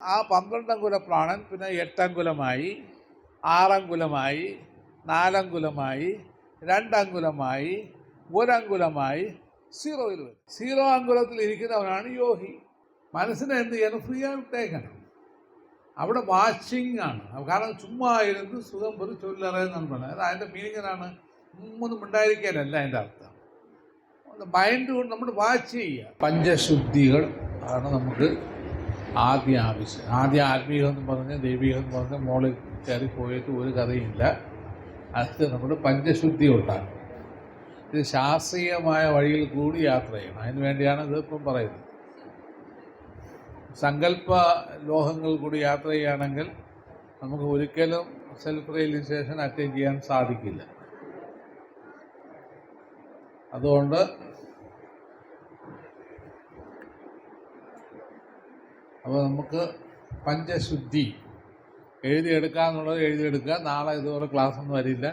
ആ 12 അങ്കുല പ്രാണൻ പിന്നെ 8 അങ്കുലമായി, 6 അങ്കുലമായി, 4 അങ്കുലമായി, 2 അങ്കുലമായി, 1 അങ്കുലമായി, 0-ൽ വരും. 0 അങ്കുലത്തിൽ ഇരിക്കുന്നവനാണ് യോഗി. മനസ്സിനെ എന്ത് ചെയ്യണം? ഫ്രീ ആയി വിട്ടേക്കണം. അവിടെ വാച്ചിങ് ആണ്. കാരണം ചുമ്മാ ഇരുന്ന് സുഖം ഒരു ചൊല്ലറിയുന്നുണ്ട്. അത് അതിൻ്റെ മീനിങ്ങിനാണ് ഒന്നും ഉണ്ടായിരിക്കാനല്ല അതിൻ്റെ അർത്ഥം. മൈൻഡ് കൊണ്ട് നമ്മൾ വാച്ച് ചെയ്യുക. പഞ്ചശുദ്ധികൾ ആണ് നമുക്ക് ആദ്യം ആവശ്യം. ആദ്യം ആത്മീയം എന്ന് പറഞ്ഞ് ദൈവികം എന്ന് പറഞ്ഞ് മോളിൽ കയറി പോയിട്ട് ഒരു കഥയില്ല. അത് നമ്മൾ പഞ്ചശുദ്ധി ഉണ്ടാകും. ഇത് ശാസ്ത്രീയമായ വഴിയിൽ കൂടി യാത്ര ചെയ്യണം. അതിന് വേണ്ടിയാണ് ഇതിപ്പം പറയുന്നത്. സങ്കല്പ ലോഹങ്ങൾ കൂടി യാത്ര ചെയ്യുകയാണെങ്കിൽ നമുക്ക് ഒരിക്കലും സെൽഫ് റിയലൈസേഷൻ അറ്റൈൻ ചെയ്യാൻ സാധിക്കില്ല. അതുകൊണ്ട് അപ്പോൾ നമുക്ക് പഞ്ചശുദ്ധി എഴുതിയെടുക്കാന്നുള്ളത് എഴുതിയെടുക്കുക. നാളെ ഇതുപോലെ ക്ലാസ്സൊന്നും വരില്ല.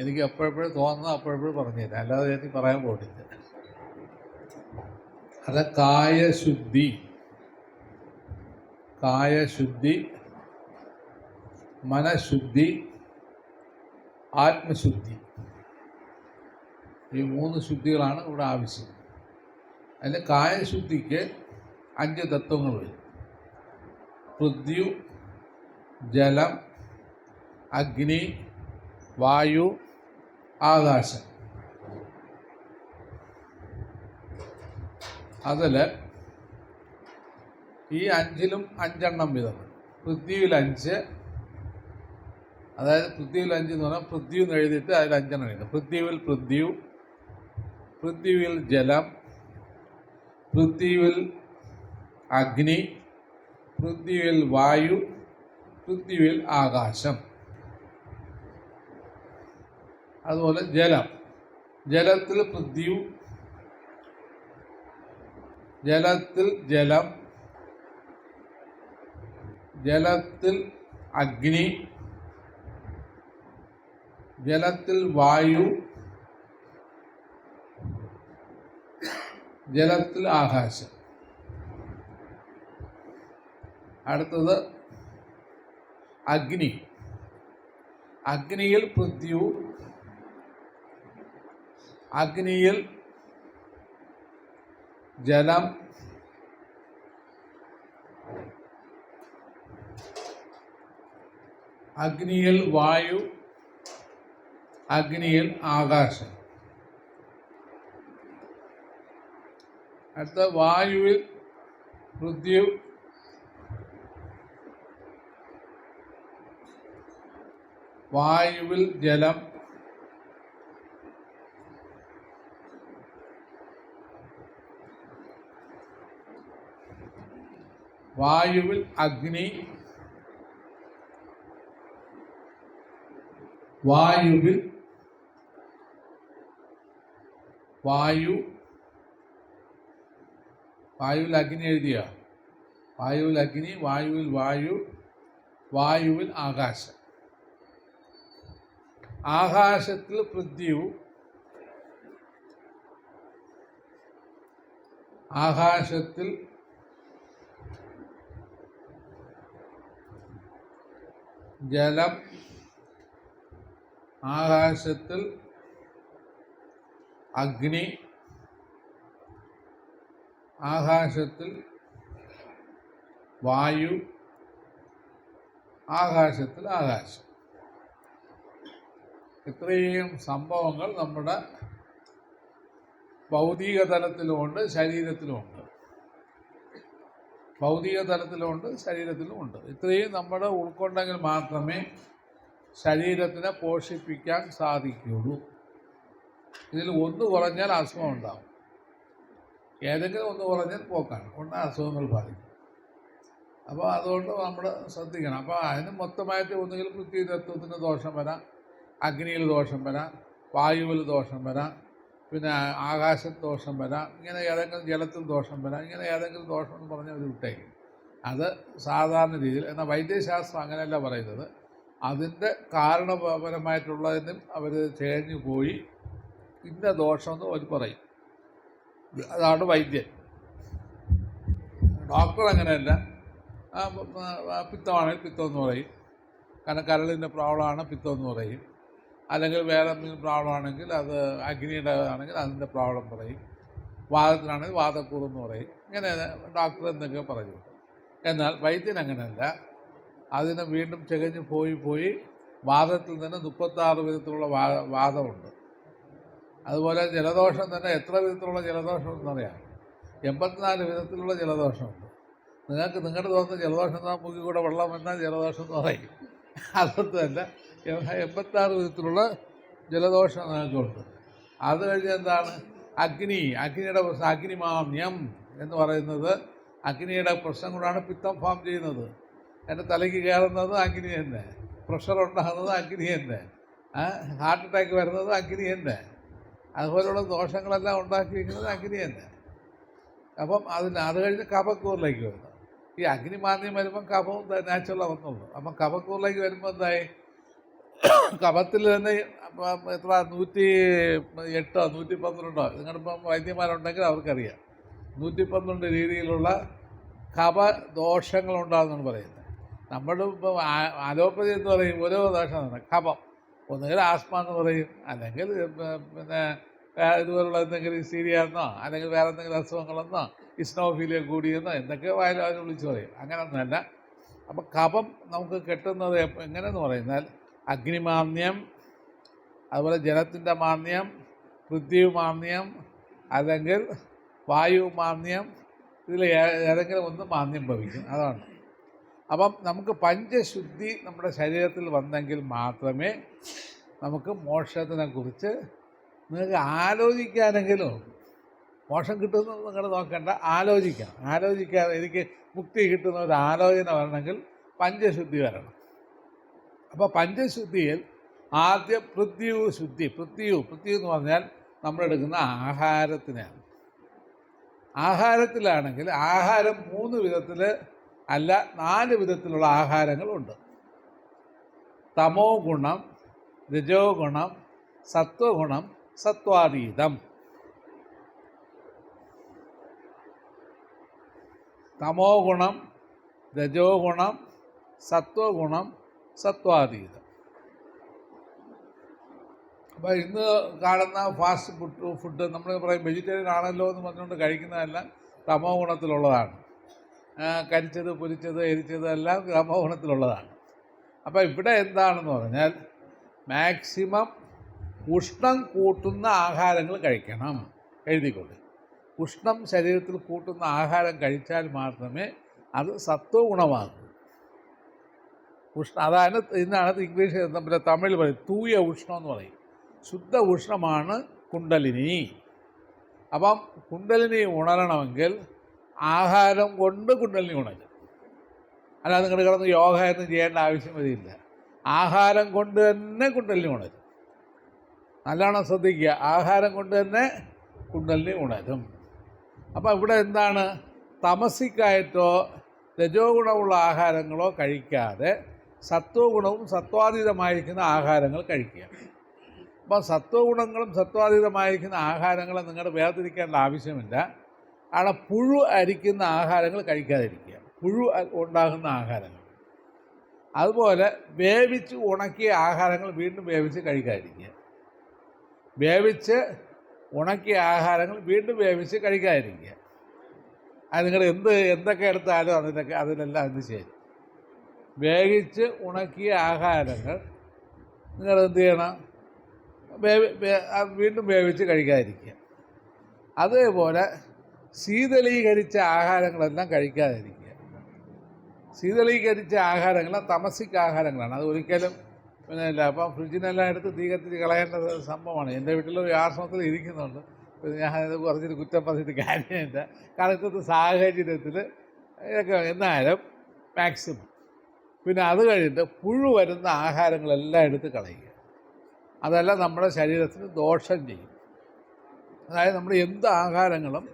എനിക്ക് എപ്പോഴെപ്പോഴും തോന്നുന്നത് അപ്പോഴെപ്പോഴും പറഞ്ഞുതരാം, അല്ലാതെ എനിക്ക് പറയാൻ പോയിട്ടില്ല. അത് കായശുദ്ധി, കായശുദ്ധി, മനഃശുദ്ധി, ആത്മശുദ്ധി. ഈ 3 ശുദ്ധികളാണ് ഇവിടെ ആവശ്യം. അതിൽ കായശുദ്ധിക്ക് 5 തത്വങ്ങൾ വരും. പൃഥ്വി, ജലം, അഗ്നി, വായു, ആകാശം. അതിൽ ഈ 5-ലും 5 എണ്ണം വീതം. പൃഥ്വിയിൽ 5, അതായത് പൃഥ്വിയിൽ 5 എന്ന് പറഞ്ഞാൽ പൃഥ്വി എന്ന് എഴുതിയിട്ട് അതിൽ 5 എണ്ണം എഴുതും. പൃഥ്വിയിൽ പൃഥ്വി, പൃഥ്വിയിൽ ജലം, പൃഥ്വിയിൽ അഗ്നി, പൃഥ്വിയിൽ വായു, പൃഥ്വിയിൽ ആകാശം. അതുപോലെ ജലം, ജലത്തിൽ പൃഥ്വി, ജലത്തിൽ ജലം, ജലത്തിൽ അഗ്നി, ജലത്തിൽ വായു, ജലത്തിൽ ആകാശം. അടുത്തത് അഗ്നി. അഗ്നിയിൽ പൃഥ്വി, അഗ്നിയിൽ ജലം, അഗ്നിയിൽ വായു, അഗ്നിയിൽ ആകാശം. അടുത്ത വായുവിൽ പൃഥ്വി, വായുവിൽ ജലം, വായുവിൽ അഗ്നി, വായുവിൽ വായു, വായുവിൽ അഗ്നി എഴുതിയ വായുവിൽ അഗ്നി, വായുവിൽ വായു, വായുവിൽ ആകാശം. ആകാശത്തിൽ പൃഥ്വി, ആകാശത്തിൽ ജലം, ആകാശത്തിൽ അഗ്നി, ആകാശത്തിൽ വായു, ആകാശത്തിൽ ആകാശം. ഇത്രയും സംഭവങ്ങൾ നമ്മുടെ ഭൗതിക തലത്തിലുമുണ്ട്, ശരീരത്തിലുമുണ്ട്. ഭൗതിക തലത്തിലുമുണ്ട്, ശരീരത്തിലുമുണ്ട്. ഇത്രയും നമ്മുടെ ഉൾക്കൊണ്ടെങ്കിൽ മാത്രമേ ശരീരത്തിനെ പോഷിപ്പിക്കാൻ സാധിക്കുകയുള്ളൂ. ഇതിൽ ഒന്ന് കുറഞ്ഞാൽ അസുഖം ഉണ്ടാകും. ഏതെങ്കിലും ഒന്ന് കുറഞ്ഞാൽ പോക്കാണ്, കൊണ്ട് അസുഖങ്ങൾ ബാധിക്കും. അപ്പോൾ അതുകൊണ്ട് നമ്മൾ ശ്രദ്ധിക്കണം. അപ്പോൾ അതിന് മൊത്തമായിട്ട് ഒന്നുകിൽ പൃഥ്വി തത്വത്തിന് ദോഷം വരാം, അഗ്നിയിൽ ദോഷം വരാം, വായുവിൽ ദോഷം വരാം, പിന്നെ ആകാശത്ത് ദോഷം വരാം, ഇങ്ങനെ ഏതെങ്കിലും ജലത്തിൽ ദോഷം വരാം, ഇങ്ങനെ ഏതെങ്കിലും ദോഷം എന്ന് പറഞ്ഞാൽ അവർ വിട്ടേക്കും. അത് സാധാരണ രീതിയിൽ. എന്നാൽ വൈദ്യശാസ്ത്രം അങ്ങനെയല്ല പറയുന്നത്. അതിൻ്റെ കാരണപരമായിട്ടുള്ളതിനും അവർ ചേഞ്ഞു പോയി ഇന്ന ദോഷമെന്ന് അവർ പറയും. അതാണ് വൈദ്യൻ. ഡോക്ടർ അങ്ങനെയല്ല. പിത്തമാണെങ്കിൽ പിത്തം എന്ന് പറയും. കാരണം കരളിൻ്റെ പ്രോബ്ലമാണ് പിത്തം എന്ന് പറയും. അല്ലെങ്കിൽ വേറെ എന്തെങ്കിലും പ്രോബ്ലം ആണെങ്കിൽ അത് അഗ്നിയുടെ ആണെങ്കിൽ അതിൻ്റെ പ്രോബ്ലം പറയും. വാദത്തിനാണെങ്കിൽ വാദക്കൂറെന്ന് പറയും. ഇങ്ങനെ ഡോക്ടർ എന്തൊക്കെയോ പറഞ്ഞു. എന്നാൽ വൈദ്യൻ അങ്ങനെയല്ല. അതിനെ വീണ്ടും ചികഞ്ഞ് പോയി വാദത്തിൽ തന്നെ 36 വിധത്തിലുള്ള വാദമുണ്ട്. അതുപോലെ ജലദോഷം തന്നെ എത്ര വിധത്തിലുള്ള ജലദോഷം എന്നറിയാം. 84 വിധത്തിലുള്ള ജലദോഷമുണ്ട്. നിങ്ങൾക്ക് നിങ്ങളുടെ തോന്നുന്ന ജലദോഷം എന്നാൽ മുക്കി കൂടെ വെള്ളം വന്നാൽ ജലദോഷം എന്ന് പറയും. അതുകൊണ്ട് തന്നെ 86 വിധത്തിലുള്ള ജലദോഷം നിങ്ങൾക്കുണ്ട്. അത് കഴിഞ്ഞ് എന്താണ് അഗ്നിയുടെ പ്രശ്നം. അഗ്നിമാന്യം എന്ന് പറയുന്നത് അഗ്നിയുടെ പ്രശ്നം കൊണ്ടാണ് പിത്തം ഫോം ചെയ്യുന്നത്. എൻ്റെ തലയ്ക്ക് കയറുന്നത് അഗ്നി തന്നെ, പ്രഷർ ഉണ്ടാകുന്നത് അഗ്നി തന്നെ, ഹാർട്ട് അറ്റാക്ക് വരുന്നത് അഗ്നി തന്നെ, അതുപോലെയുള്ള ദോഷങ്ങളെല്ലാം ഉണ്ടാക്കിയിരിക്കുന്നത് അഗ്നി തന്നെ. അപ്പം അത് കഴിഞ്ഞ് കഫക്കൂറിലേക്ക് വരുന്നു. ഈ അഗ്നിമാന്യം വരുമ്പം കഫവും നാച്ചുറലാണ് വന്നുള്ളൂ. അപ്പം കഫക്കൂറിലേക്ക് വരുമ്പോൾ എന്തായി, കഫത്തിൽ തന്നെ എത്ര 108 112 നിങ്ങളിപ്പം വൈദ്യന്മാരുണ്ടെങ്കിൽ അവർക്കറിയാം. 112 രീതിയിലുള്ള കഫദോഷങ്ങളുണ്ടാകുമെന്നാണ് പറയുന്നത്. നമ്മുടെ ഇപ്പം അലോപ്പതി എന്ന് പറയും ഓരോ ദോഷമാണ് കഫം. ഒന്നുകിൽ ആസ്മ എന്ന് പറയും, അല്ലെങ്കിൽ പിന്നെ ഇതുപോലുള്ള എന്തെങ്കിലും സീരിയാന്നോ അല്ലെങ്കിൽ വേറെ എന്തെങ്കിലും അസുഖങ്ങളെന്നോ ഇസ്നോഫീലിയ കൂടിയെന്നോ എന്തൊക്കെ വായാലും അവർ വിളിച്ച് പറയും. അങ്ങനെയൊന്നുമല്ല. അപ്പം കഫം നമുക്ക് കെട്ടുന്നത് എങ്ങനെയെന്ന് പറയുന്നാൽ അഗ്നിമാന്യം, അതുപോലെ ജലത്തിൻ്റെ മാന്യം, പൃഥ്വിമാന്യം, അല്ലെങ്കിൽ വായുമാന്യം, ഇതിൽ ഏതെങ്കിലും ഒന്ന് മാന്യം ഭവിക്കും. അതാണ്. അപ്പം നമുക്ക് പഞ്ചശുദ്ധി നമ്മുടെ ശരീരത്തിൽ വന്നെങ്കിൽ മാത്രമേ നമുക്ക് മോക്ഷത്തിനെക്കുറിച്ച് നിങ്ങൾക്ക് ആലോചിക്കാനെങ്കിലും, മോക്ഷം കിട്ടുന്നത് നിങ്ങൾ നോക്കേണ്ട, ആലോചിക്കാൻ എനിക്ക് മുക്തി കിട്ടുന്ന ഒരു ആലോചന വരണമെങ്കിൽ പഞ്ചശുദ്ധി വരണം. അപ്പോൾ പഞ്ചശുദ്ധിയിൽ ആദ്യം പൃഥ്വി എന്ന് പറഞ്ഞാൽ നമ്മളെടുക്കുന്ന ആഹാരത്തിനാണ്. ആഹാരത്തിലാണെങ്കിൽ ആഹാരം 3 വിധത്തിൽ അല്ല 4 വിധത്തിലുള്ള ആഹാരങ്ങളുണ്ട്. തമോ ഗുണം, രജോ ഗുണം, സത്വഗുണം, സത്വാതീതം. തമോ ഗുണം, രജോ ഗുണം, സത്വഗുണം, സത്വാതീതം. അപ്പോൾ ഇന്ന് കാണുന്ന ഫാസ്റ്റ് ഫുഡ് നമ്മൾ പറയും വെജിറ്റേറിയൻ ആണല്ലോ എന്ന് പറഞ്ഞുകൊണ്ട് കഴിക്കുന്നതെല്ലാം തമോ ഗുണത്തിലുള്ളതാണ്. കരിച്ചത്, പൊരിച്ചത്, എരിച്ചത് എല്ലാം തമോ ഗുണത്തിലുള്ളതാണ്. അപ്പോൾ ഇവിടെ എന്താണെന്ന് പറഞ്ഞാൽ മാക്സിമം ഉഷ്ണം കൂട്ടുന്ന ആഹാരങ്ങൾ കഴിക്കണം. എഴുതിക്കൊണ്ട് ഉഷ്ണം ശരീരത്തിൽ കൂട്ടുന്ന ആഹാരം കഴിച്ചാൽ മാത്രമേ അത് സത്വഗുണമാകൂ. അതാണ് ഇന്നാണ് ഇംഗ്ലീഷ് നമ്മുടെ തമിഴ് പറയും തൂയ ഉഷ്ണം എന്ന് പറയും. ശുദ്ധ ഉഷ്ണമാണ് കുണ്ടലിനി. അപ്പം കുണ്ടലിനി ഉണരണമെങ്കിൽ ആഹാരം കൊണ്ട് കുണ്ടലിനി ഉണരും. അല്ലാതെ നിങ്ങൾ കിടന്ന് യോഗ ഒന്നും ചെയ്യേണ്ട ആവശ്യം വരില്ല. ആഹാരം കൊണ്ട് തന്നെ കുണ്ടലിനി ഉണരും. നല്ലോണം ശ്രദ്ധിക്കുക, ആഹാരം കൊണ്ട് തന്നെ കുണ്ടലിനി ഉണരും. അപ്പം ഇവിടെ എന്താണ്, തമസിക്കായിട്ടോ രജോ ഗുണമുള്ള ആഹാരങ്ങളോ കഴിക്കാതെ സത്വഗുണവും സത്വാതീതമായിരിക്കുന്ന ആഹാരങ്ങൾ കഴിക്കുക. അപ്പം സത്വഗുണങ്ങളും സത്വാതീതമായിരിക്കുന്ന ആഹാരങ്ങളെ നിങ്ങൾ വേർതിരിക്കേണ്ട ആവശ്യമില്ല. കാരണം പുഴു അരിക്കുന്ന ആഹാരങ്ങൾ കഴിക്കാതിരിക്കുക, പുഴു ഉണ്ടാകുന്ന ആഹാരങ്ങൾ. അതുപോലെ വേവിച്ച് ഉണക്കിയ ആഹാരങ്ങൾ വീണ്ടും വേവിച്ച് കഴിക്കാതിരിക്കുക. വേവിച്ച് ഉണക്കിയ ആഹാരങ്ങൾ വീണ്ടും വേവിച്ച് കഴിക്കാതിരിക്കുക. അത് നിങ്ങൾ എന്തൊക്കെ എടുത്താലും അതിലെല്ലാം എന്ത് ചെയ്യും, വേവിച്ച് ഉണക്കിയ ആഹാരങ്ങൾ നിങ്ങൾ എന്ത് ചെയ്യണം, വീണ്ടും വേവിച്ച് കഴിക്കാതിരിക്കുക. അതേപോലെ ശീതളീകരിച്ച ആഹാരങ്ങളെല്ലാം കഴിക്കാതിരിക്കുക. ശീതളീകരിച്ച ആഹാരങ്ങൾ തമസിക് ആഹാരങ്ങളാണ്. അത് ഒരിക്കലും പിന്നെ ഇല്ല. അപ്പം ഫ്രിഡ്ജിനെല്ലാം എടുത്ത് തീ കത്തിച്ച് കളയേണ്ട സംഭവമാണ്. എൻ്റെ വീട്ടിലൊരു ആശ്രമത്തിൽ ഇരിക്കുന്നുണ്ട്. ഞാനത് കുറച്ചൊരു കുറ്റം പറഞ്ഞിട്ട് കാര്യമില്ല. കാരണം ഇന്നത്തെ സാഹചര്യത്തിൽ ഇതൊക്കെ എന്നാലും മാക്സിമം. പിന്നെ അത് കഴിഞ്ഞിട്ട് പുഴു വരുന്ന ആഹാരങ്ങളെല്ലാം എടുത്ത് കളയുക. അതെല്ലാം നമ്മുടെ ശരീരത്തിന് ദോഷം ചെയ്യും. അതായത് നമ്മൾ എന്ത് ആഹാരങ്ങളും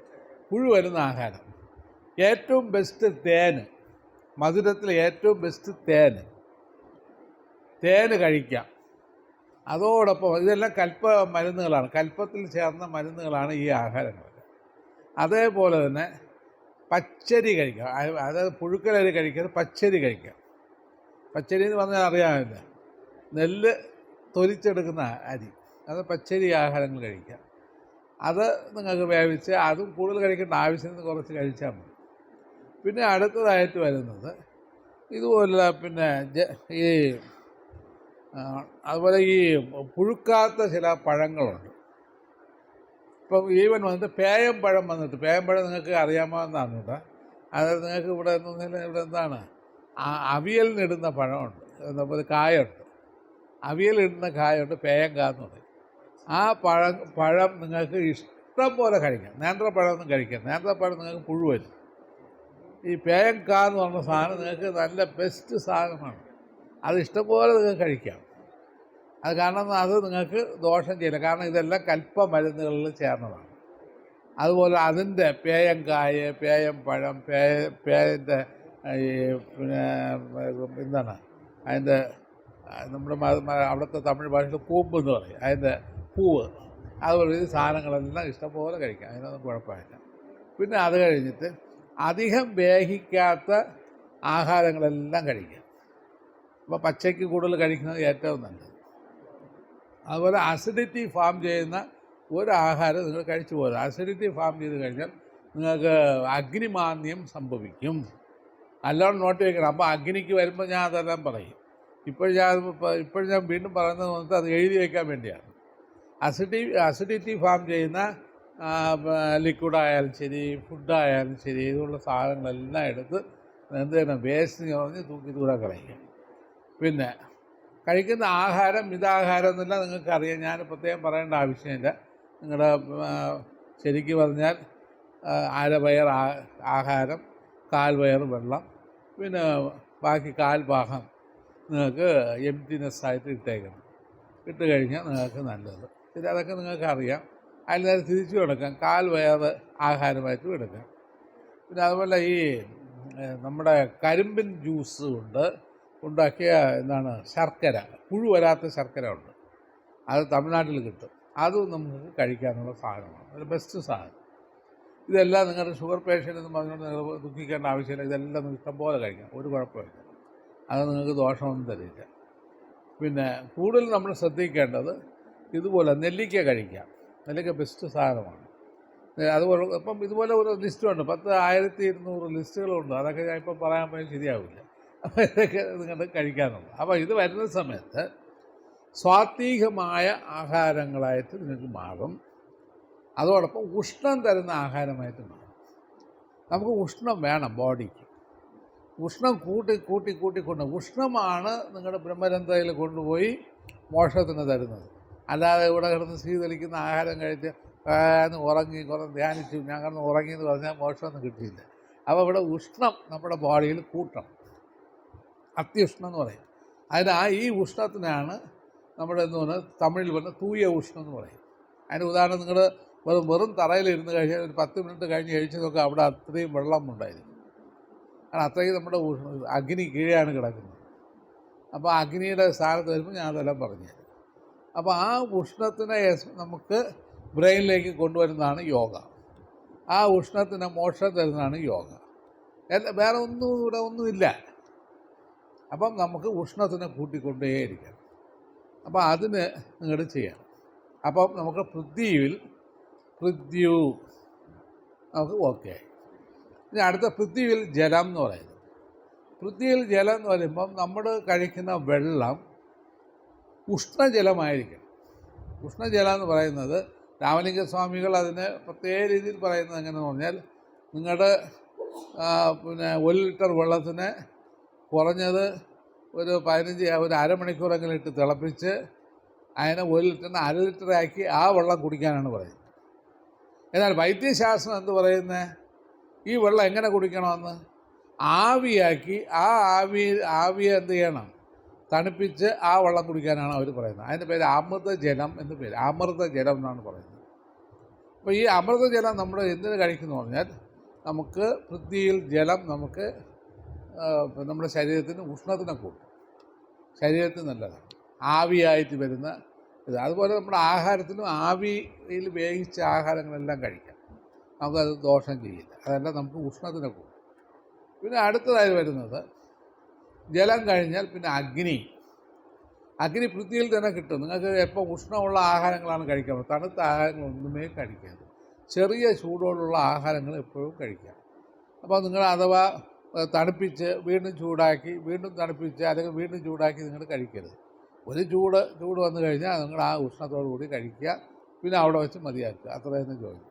പുഴു വരുന്ന ആഹാരം. ഏറ്റവും ബെസ്റ്റ് തേന്, മധുരത്തിൽ ഏറ്റവും ബെസ്റ്റ് തേന് കഴിക്കാം. അതോടൊപ്പം ഇതെല്ലാം മരുന്നുകളാണ്, കൽപ്പത്തിൽ ചേർന്ന മരുന്നുകളാണ് ഈ ആഹാരങ്ങൾ. അതേപോലെ തന്നെ പച്ചരി കഴിക്കാം. അതായത് പുഴുക്കലരി കഴിക്കരുത്, പച്ചരി കഴിക്കാം. പച്ചരി എന്ന് പറഞ്ഞാൽ അറിയാമില്ല, നെല്ല് തൊലിച്ചെടുക്കുന്ന അരി, അത് പച്ചരി ആഹാരങ്ങൾ കഴിക്കാം. അത് നിങ്ങൾക്ക് വേവിച്ച് അതും കൂടുതൽ കഴിക്കേണ്ട, ആവശ്യത്തിന് കുറച്ച് കഴിച്ചാൽ മതി. പിന്നെ അടുത്തതായിട്ട് വരുന്നത് ഇതുപോലെ പിന്നെ ഈ അതുപോലെ ഈ പുഴുക്കാത്ത ചില പഴങ്ങളുണ്ട്. ഇപ്പം ഈവൻ വന്നിട്ട് പേയം പഴം വന്നിട്ട്, പേയം പഴം നിങ്ങൾക്ക് അറിയാമെന്നാണ് കേട്ടോ. അതായത് നിങ്ങൾക്ക് ഇവിടെ ഇവിടെ എന്താണ് അവിയലിനിടുന്ന പഴമുണ്ട്, നമ്മൾ കായുണ്ട്, അവിയലിടുന്ന കായുണ്ട്, പേയം കാന്ന് പറയും. ആ പഴം നിങ്ങൾക്ക് ഇഷ്ടം പോലെ കഴിക്കാം. നേന്ത്രപ്പഴമൊന്നും കഴിക്കാം, നേന്ത്രപ്പഴം നിങ്ങൾക്ക് പുഴുവരും. ഈ പേയങ്ക എന്ന് പറഞ്ഞ സാധനം നിങ്ങൾക്ക് നല്ല ബെസ്റ്റ് സാധനമാണ്. അത് ഇഷ്ടംപോലെ നിങ്ങൾക്ക് കഴിക്കാം. അത് കാരണം അത് നിങ്ങൾക്ക് ദോഷം ചെയ്യില്ല, കാരണം ഇതെല്ലാം കൽപ്പമരുന്നുകളിൽ ചേർന്നതാണ്. അതുപോലെ അതിൻ്റെ പേയങ്കായ, പേയം പഴം, പേയൻ്റെ ഈ പിന്നെ എന്താണ് അതിൻ്റെ നമ്മുടെ അവിടുത്തെ തമിഴ് ഭാഷയിൽ കൂമ്പ് എന്ന് പറയും, അതിൻ്റെ പൂവ്. അതുപോലെ ഈ സാധനങ്ങളെല്ലാം ഇഷ്ടംപോലെ കഴിക്കാം, അതിനൊന്നും കുഴപ്പമില്ല. പിന്നെ അത് കഴിഞ്ഞിട്ട് അധികം വേവിക്കാത്ത ആഹാരങ്ങളെല്ലാം കഴിക്കാം. അപ്പോൾ പച്ചയ്ക്ക് കൂടുതൽ കഴിക്കുന്നത് ഏറ്റവും നല്ലത്. അതുപോലെ അസിഡിറ്റി ഫാം ചെയ്യുന്ന ഒരു ആഹാരം നിങ്ങൾ കഴിച്ചു പോകരുത്. അസിഡിറ്റി ഫാം ചെയ്ത് കഴിഞ്ഞാൽ നിങ്ങൾക്ക് അഗ്നിമാന്ദ്യം സംഭവിക്കും. നല്ലോണം നോട്ട് വയ്ക്കണം. അപ്പോൾ അഗ്നിക്ക് വരുമ്പോൾ ഞാൻ അതെല്ലാം പറയും. ഇപ്പോൾ ഞാൻ വീണ്ടും പറയുന്നത് വന്നിട്ട് അത് എഴുതി വയ്ക്കാൻ വേണ്ടിയാണ്. അസിഡിറ്റി ഫാം ചെയ്യുന്ന ലിക്വിഡായാലും ശരി, ഫുഡായാലും ശരി, ഇതുള്ള സാധനങ്ങളെല്ലാം എടുത്ത് എന്ത് ചെയ്യണം, വേസ്റ്റ് പറഞ്ഞ് തൂക്കി ദൂരെ കളയുക. പിന്നെ കഴിക്കുന്ന ആഹാരം മിതാഹാരം എന്നില്ല, നിങ്ങൾക്കറിയാം, ഞാൻ പ്രത്യേകം പറയേണ്ട ആവശ്യമില്ല. നിങ്ങളുടെ ശരിക്ക് പറഞ്ഞാൽ അരവയർ ആഹാരം, കാൽവയർ വെള്ളം, പിന്നെ ബാക്കി കാൽഭാഗം നിങ്ങൾക്ക് എംപ്റ്റിനെസ്സായിട്ട് ഇട്ടേക്കണം. ഇട്ട് കഴിഞ്ഞാൽ നിങ്ങൾക്ക് നല്ലത്. പിന്നെ അതൊക്കെ നിങ്ങൾക്ക് അറിയാം. അതിൽ നേരെ തിരിച്ചു കൊടുക്കാം, കാൽവയർ ആഹാരമായിട്ടും എടുക്കാം. പിന്നെ അതുപോലെ ഈ നമ്മുടെ കരിമ്പിൻ ജ്യൂസ് കൊണ്ട് ഉണ്ടാക്കിയ എന്താണ് ശർക്കര, പുഴു വരാത്ത ശർക്കര ഉണ്ട്, അത് തമിഴ്നാട്ടിൽ കിട്ടും. അതും നമുക്ക് കഴിക്കാനുള്ള സാധനമാണ്, ഒരു ബെസ്റ്റ് സാധനം. ഇതെല്ലാം നിങ്ങളുടെ ഷുഗർ പേഷ്യൻ്റ് എന്ന് പറഞ്ഞുകൊണ്ട് നിങ്ങൾ ദുഃഖിക്കേണ്ട ആവശ്യമില്ല. ഇതെല്ലാം നിങ്ങൾക്ക് ഇഷ്ടംപോലെ കഴിക്കാം, ഒരു കുഴപ്പമില്ല. അത് നിങ്ങൾക്ക് ദോഷമൊന്നും തരില്ല. പിന്നെ കൂടുതൽ നമ്മൾ ശ്രദ്ധിക്കേണ്ടത് ഇതുപോലെ നെല്ലിക്ക കഴിക്കാം. നെല്ലിക്ക ബെസ്റ്റ് സാധനമാണ്. അതുപോലെ ഇപ്പം ഇതുപോലെ ഒരു ലിസ്റ്റുണ്ട്, 10,200 ലിസ്റ്റുകളുണ്ട്. അതൊക്കെ ഞാൻ ഇപ്പം പറയാൻ പോയാൽ ശരിയാവില്ല. അപ്പോൾ ഇതൊക്കെ നിങ്ങൾ കഴിക്കാനുണ്ട്. അപ്പോൾ ഇത് വരുന്ന സമയത്ത് സ്വാത്വികമായ ആഹാരങ്ങളായിട്ട് നിങ്ങൾക്ക് മാറും. അതോടൊപ്പം ഉഷ്ണം തരുന്ന ആഹാരമായിട്ട് മാറും. നമുക്ക് ഉഷ്ണം വേണം ബോഡിക്ക്. ഉഷ്ണം കൂട്ടിക്കൊണ്ട് ഉഷ്ണമാണ് നിങ്ങളുടെ ബ്രഹ്മരന്ധ്രയിൽ കൊണ്ടുപോയി മോക്ഷത്തിന് തരുന്നത്. അല്ലാതെ ഇവിടെ കിടന്ന് ശീതളിക്കുന്ന ആഹാരം കഴിച്ച് ഉറങ്ങി ധ്യാനിച്ചു ഞാൻ കിടന്ന് ഉറങ്ങി എന്ന് പറഞ്ഞാൽ മോക്ഷമൊന്നും കിട്ടിയില്ല. അപ്പോൾ ഇവിടെ ഉഷ്ണം നമ്മുടെ ബോഡിയിൽ കൂട്ടണം, അത്യുഷ്ണം എന്ന് പറയും. ഈ ഉഷ്ണത്തിനാണ് നമ്മുടെ എന്ന് പറഞ്ഞാൽ തമിഴിൽ പറഞ്ഞ തൂയ ഉഷ്ണം എന്ന് പറയും. അതിൻ്റെ ഉദാഹരണം, നിങ്ങൾ വെറും തറയിലിരുന്ന് കഴിഞ്ഞാൽ ഒരു 10 മിനിറ്റ് കഴിഞ്ഞ് കഴിച്ചതൊക്കെ അവിടെ അത്രയും വെള്ളം ഉണ്ടായിരുന്നു. കാരണം അത്രയും നമ്മുടെ അഗ്നി കീഴെയാണ് കിടക്കുന്നത്. അപ്പോൾ അഗ്നിയുടെ സ്ഥാനത്ത് വരുമ്പോൾ ഞാൻ അതെല്ലാം പറഞ്ഞുതരും. അപ്പോൾ ആ ഉഷ്ണത്തിനെ നമുക്ക് ബ്രെയിനിലേക്ക് കൊണ്ടുവരുന്നതാണ് യോഗ. ആ ഉഷ്ണത്തിന് മോക്ഷം തരുന്നതാണ് യോഗ. വേറെ ഒന്നും ഇവിടെ ഒന്നുമില്ല. അപ്പം നമുക്ക് ഉഷ്ണത്തിനെ കൂട്ടിക്കൊണ്ടേയിരിക്കണം. അപ്പോൾ അതിന് നിങ്ങൾ ചെയ്യണം. അപ്പം നമുക്ക് പൃഥ്വി നമുക്ക് ഓക്കെ. ഇനി അടുത്ത പൃഥ്വിയിൽ ജലം എന്ന് പറയുന്നത്. പൃഥ്വിയിൽ ജലം എന്ന് പറയുമ്പം നമ്മൾ കഴിക്കുന്ന വെള്ളം ഉഷ്ണജലമായിരിക്കണം. ഉഷ്ണജലം എന്ന് പറയുന്നത് രാമലിംഗസ്വാമികൾ അതിന് പ്രത്യേക രീതിയിൽ പറയുന്നത് എങ്ങനെയെന്ന് പറഞ്ഞാൽ, നിങ്ങളുടെ പിന്നെ 1 ലിറ്റർ വെള്ളത്തിന് കുറഞ്ഞത് ഒരു അരമണിക്കൂറെങ്കിലും ഇട്ട് തിളപ്പിച്ച് അതിനെ 1 ലിറ്ററിന് 1/2 ലിറ്ററാക്കി ആ വെള്ളം കുടിക്കാനാണ് പറയുന്നത്. എന്നാൽ വൈദ്യശാസ്ത്രം എന്ത് പറയുന്നത്, ഈ വെള്ളം എങ്ങനെ കുടിക്കണമെന്ന് ആവിയാക്കി ആവിയെ എന്ത് ചെയ്യണം, തണുപ്പിച്ച് ആ വെള്ളം കുടിക്കാനാണ് അവർ പറയുന്നത്. അതിൻ്റെ പേര് അമൃതജലം എന്ന് പേര്, അമൃതജലം എന്നാണ് പറയുന്നത്. അപ്പോൾ ഈ അമൃതജലം നമ്മൾ എന്തിനു കഴിക്കുന്നു പറഞ്ഞാൽ, നമുക്ക് പൃഥ്വിയിൽ ജലം നമുക്ക് നമ്മുടെ ശരീരത്തിന് ഉഷ്ണത്തിനെ കൂട്ടും, ശരീരത്തിന് നല്ലതാണ്, ആവിയായിട്ട് വരുന്ന ഇത്. അതുപോലെ നമ്മുടെ ആഹാരത്തിനും ആവിയിൽ വേവിച്ച ആഹാരങ്ങളെല്ലാം കഴിക്കാം. നമുക്കത് ദോഷം ചെയ്യില്ല. അതെല്ലാം നമുക്ക് ഉഷ്ണത്തിനെ കൂടും. പിന്നെ അടുത്തതായി വരുന്നത് ജലം കഴിഞ്ഞാൽ പിന്നെ അഗ്നി. അഗ്നി പൃഥ്വിയിൽ തന്നെ കിട്ടും. നിങ്ങൾക്ക് എപ്പോൾ ഉഷ്ണമുള്ള ആഹാരങ്ങളാണ് കഴിക്കാൻ പറ്റും. തണുത്ത ആഹാരങ്ങളൊന്നുമേ കഴിക്കരുത്. ചെറിയ ചൂടോടുള്ള ആഹാരങ്ങൾ എപ്പോഴും കഴിക്കാം. അപ്പോൾ നിങ്ങൾ അഥവാ തണുപ്പിച്ച് വീണ്ടും ചൂടാക്കി വീണ്ടും തണുപ്പിച്ച് അല്ലെങ്കിൽ വീണ്ടും ചൂടാക്കി നിങ്ങൾ കഴിക്കരുത്. ഒരു ചൂട് വന്നു കഴിഞ്ഞാൽ നിങ്ങൾ ആ ഉഷ്ണത്തോടു കൂടി കഴിക്കുക. പിന്നെ അവിടെ വെച്ച് മതിയാക്കുക. അത്രയൊന്നും ചോദിക്കും.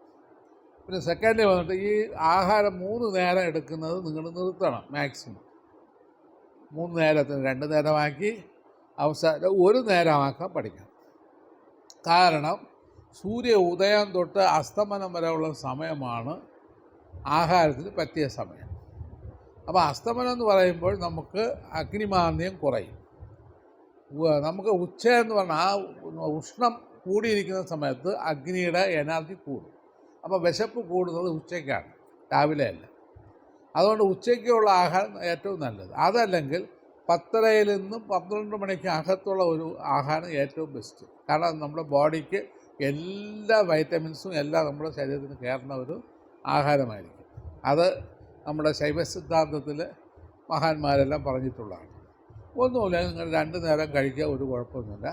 പിന്നെ സെക്കൻഡ് വന്നിട്ട് ഈ ആഹാരം 3 നേരം എടുക്കുന്നത് നിങ്ങൾ നിർത്തണം. മാക്സിമം 3 നേരത്തിന് 2 നേരമാക്കി അവസാനം 1 നേരമാക്കാൻ പഠിക്കണം. കാരണം സൂര്യ ഉദയം തൊട്ട് അസ്തമനം വരെയുള്ള സമയമാണ് ആഹാരത്തിന് പറ്റിയ സമയം. അപ്പോൾ അസ്തമനം എന്ന് പറയുമ്പോൾ നമുക്ക് അഗ്നിമാന്ദ്യം കുറയും. നമുക്ക് ഉച്ച എന്ന് പറഞ്ഞാൽ ആ ഉഷ്ണം കൂടിയിരിക്കുന്ന സമയത്ത് അഗ്നിയുടെ എനർജി കൂടും. അപ്പോൾ വിശപ്പ് കൂടുന്നത് ഉച്ചയ്ക്കാണ്, രാവിലെ അല്ല. അതുകൊണ്ട് ഉച്ചയ്ക്കുള്ള ആഹാരം ഏറ്റവും നല്ലത്. അതല്ലെങ്കിൽ 10:30 നിന്നും 12 മണിക്ക് അകത്തുള്ള ഒരു ആഹാരം ഏറ്റവും ബെസ്റ്റ്. കാരണം നമ്മുടെ ബോഡിക്ക് എല്ലാ വൈറ്റമിൻസും എല്ലാം നമ്മുടെ ശരീരത്തിന് കയറുന്ന ഒരു ആഹാരമായിരിക്കും. അത് നമ്മുടെ ശൈവ സിദ്ധാന്തത്തിൽ മഹാന്മാരെല്ലാം പറഞ്ഞിട്ടുള്ളതാണ്. ഒന്നുമില്ല, നിങ്ങൾ 2 നേരം കഴിക്കുക, ഒരു കുഴപ്പമൊന്നുമില്ല.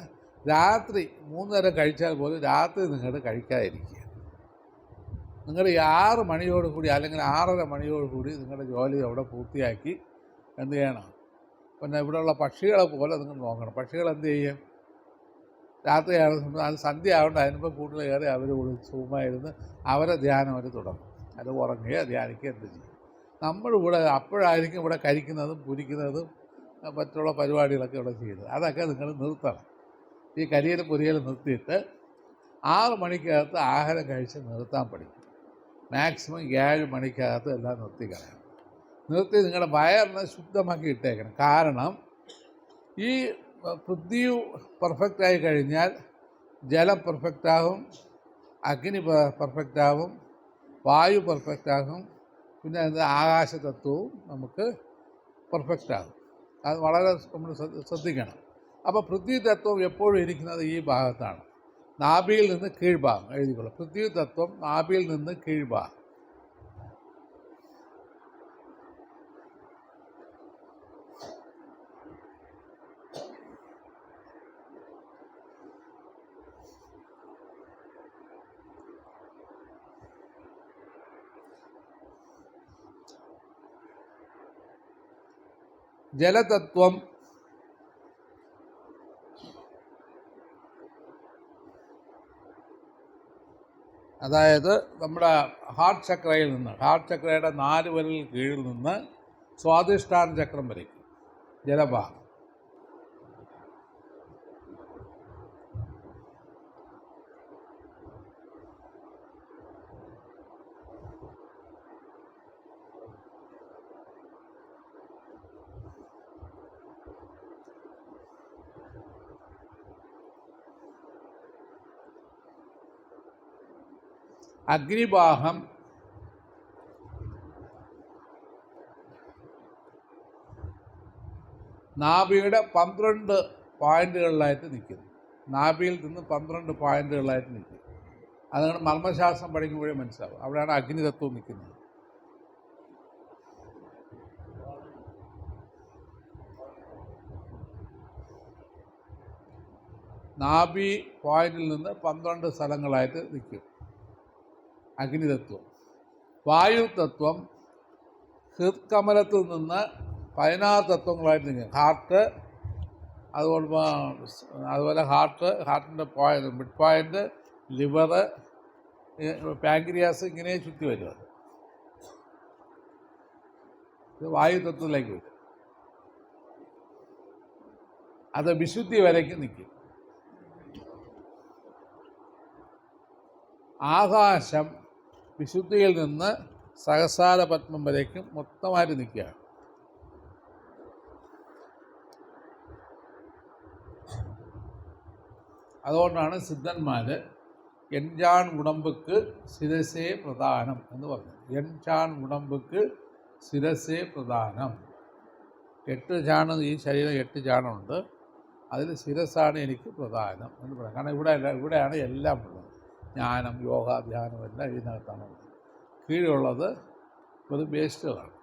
രാത്രി 3 നേരം കഴിച്ചാൽ പോലും രാത്രി നിങ്ങൾ കഴിക്കാതിരിക്കുക. നിങ്ങൾ 6 മണിയോടുകൂടി അല്ലെങ്കിൽ 6:30 മണിയോടുകൂടി നിങ്ങളുടെ ജോലി അവിടെ പൂർത്തിയാക്കി എന്ത് ചെയ്യണം? പിന്നെ ഇവിടെയുള്ള പക്ഷികളെ പോലെ നിങ്ങൾ നോക്കണം. പക്ഷികൾ എന്ത് ചെയ്യും? രാത്രിയാണ് അത് സന്ധ്യ ആവേണ്ട അതിനിപ്പോൾ കൂടുതൽ കയറി അവർ സുഖമായിരുന്ന് അവരെ ധ്യാനം അവർ തുടങ്ങും. അത് ഉറങ്ങുകയോ ധ്യാനിക്കുകയോ എന്ത് ചെയ്യും. നമ്മളിവിടെ അപ്പോഴായിരിക്കും ഇവിടെ കഴിക്കുന്നതും പുരിക്കുന്നതും മറ്റുള്ള പരിപാടികളൊക്കെ ഇവിടെ ചെയ്യുന്നത്. അതൊക്കെ നിങ്ങൾ നിർത്തണം. ഈ കരിയലും പൊരിയലും നിർത്തിയിട്ട് 6 മണിക്കകത്ത് ആഹാരം കഴിച്ച് നിർത്താൻ പഠിക്കും. മാക്സിമം 7 മണിക്കകത്ത് എല്ലാം നിർത്തിക്കളയണം. നിർത്തി നിങ്ങളുടെ വയറിനെ ശുദ്ധമാക്കി ഇട്ടേക്കണം. കാരണം ഈ പൃഥ്വി പെർഫെക്റ്റായി കഴിഞ്ഞാൽ ജലം പെർഫെക്റ്റാകും, അഗ്നി പെർഫെക്റ്റാകും, വായു പെർഫെക്റ്റാകും, പിന്നെ ആകാശതത്വവും നമുക്ക് പെർഫെക്റ്റാകും. അത് വളരെ നമ്മൾ ശ്രദ്ധിക്കണം. അപ്പോൾ പൃഥ്വി തത്വം എപ്പോഴും ഇരിക്കുന്നത് ഈ ഭാഗത്താണ്, നാഭിയിൽ നിന്ന് കീഴ്ഭാഗം. എഴുതിക്കൊള്ളു, പൃഥ്വി തത്വം നാഭിയിൽ നിന്ന് കീഴ്ഭാഗം. ജലതത്വം അതായത് നമ്മുടെ ഹാർട്ട് ചക്രയിൽ നിന്ന്, ഹാർട്ട് ചക്രയുടെ 4 വിരലിൽ കീഴിൽ നിന്ന് സ്വാധിഷ്ഠാന ചക്രം വരയ്ക്കും ജലഭാഗം. അഗ്നിബാഹം നാഭിയുടെ 12 പോയിന്റുകളിലായിട്ട് നിൽക്കുന്നു. നാഭിയിൽ നിന്ന് 12 പോയിന്റുകളിലായിട്ട് നിൽക്കും. അതുകൊണ്ട് മർമ്മശാസ്ത്രം പഠിക്കുമ്പോഴേ മനസ്സിലാവും. അവിടെയാണ് അഗ്നിതത്വം നിൽക്കുന്നത്. നാഭി പോയിന്റിൽ നിന്ന് 12 സ്ഥലങ്ങളായിട്ട് നിൽക്കും അഗ്നിതത്വം. വായുതത്വം ഹൃത്കമലത്തിൽ നിന്ന് 16 തത്വങ്ങളായിട്ട് നിൽക്കും. ഹാർട്ട്, അതുപോലെ ഹാർട്ടിൻ്റെ point, mid point, liver, pancreas, ഇങ്ങനെ ചുറ്റി വരും. ഇത് വായുതത്വത്തിലേക്ക് വരും. അത് വിശുദ്ധി വരയ്ക്ക് നിൽക്കും. ആകാശം വിശുദ്ധിയിൽ നിന്ന് സഹസ്രാര പത്മം വരേക്കും മൊത്തമായിട്ട് നിൽക്കുകയാണ്. അതുകൊണ്ടാണ് സിദ്ധന്മാർ എൻചാൺ ഉടമ്പുക്ക് ശിരസേ പ്രധാനം എന്ന് പറഞ്ഞത്. എൻചാൺ ഉടമ്പുക്ക് ശിരസേ പ്രധാനം. 8 ചാണ് ഈ ശരീരം, 8 ചാണുണ്ട്. അതിൽ ശിരസാണ് എനിക്ക് പ്രധാനം എന്ന് പറയാം. കാരണം ഇവിടെയാണ് എല്ലാം ഉള്ളത്. ജ്ഞാനം, യോഗ, ധ്യാനം എല്ലാം ഇതിനകത്താണ് ഉള്ളത്. കീഴുള്ളത് വെറും വേസ്റ്റുകളാണ്.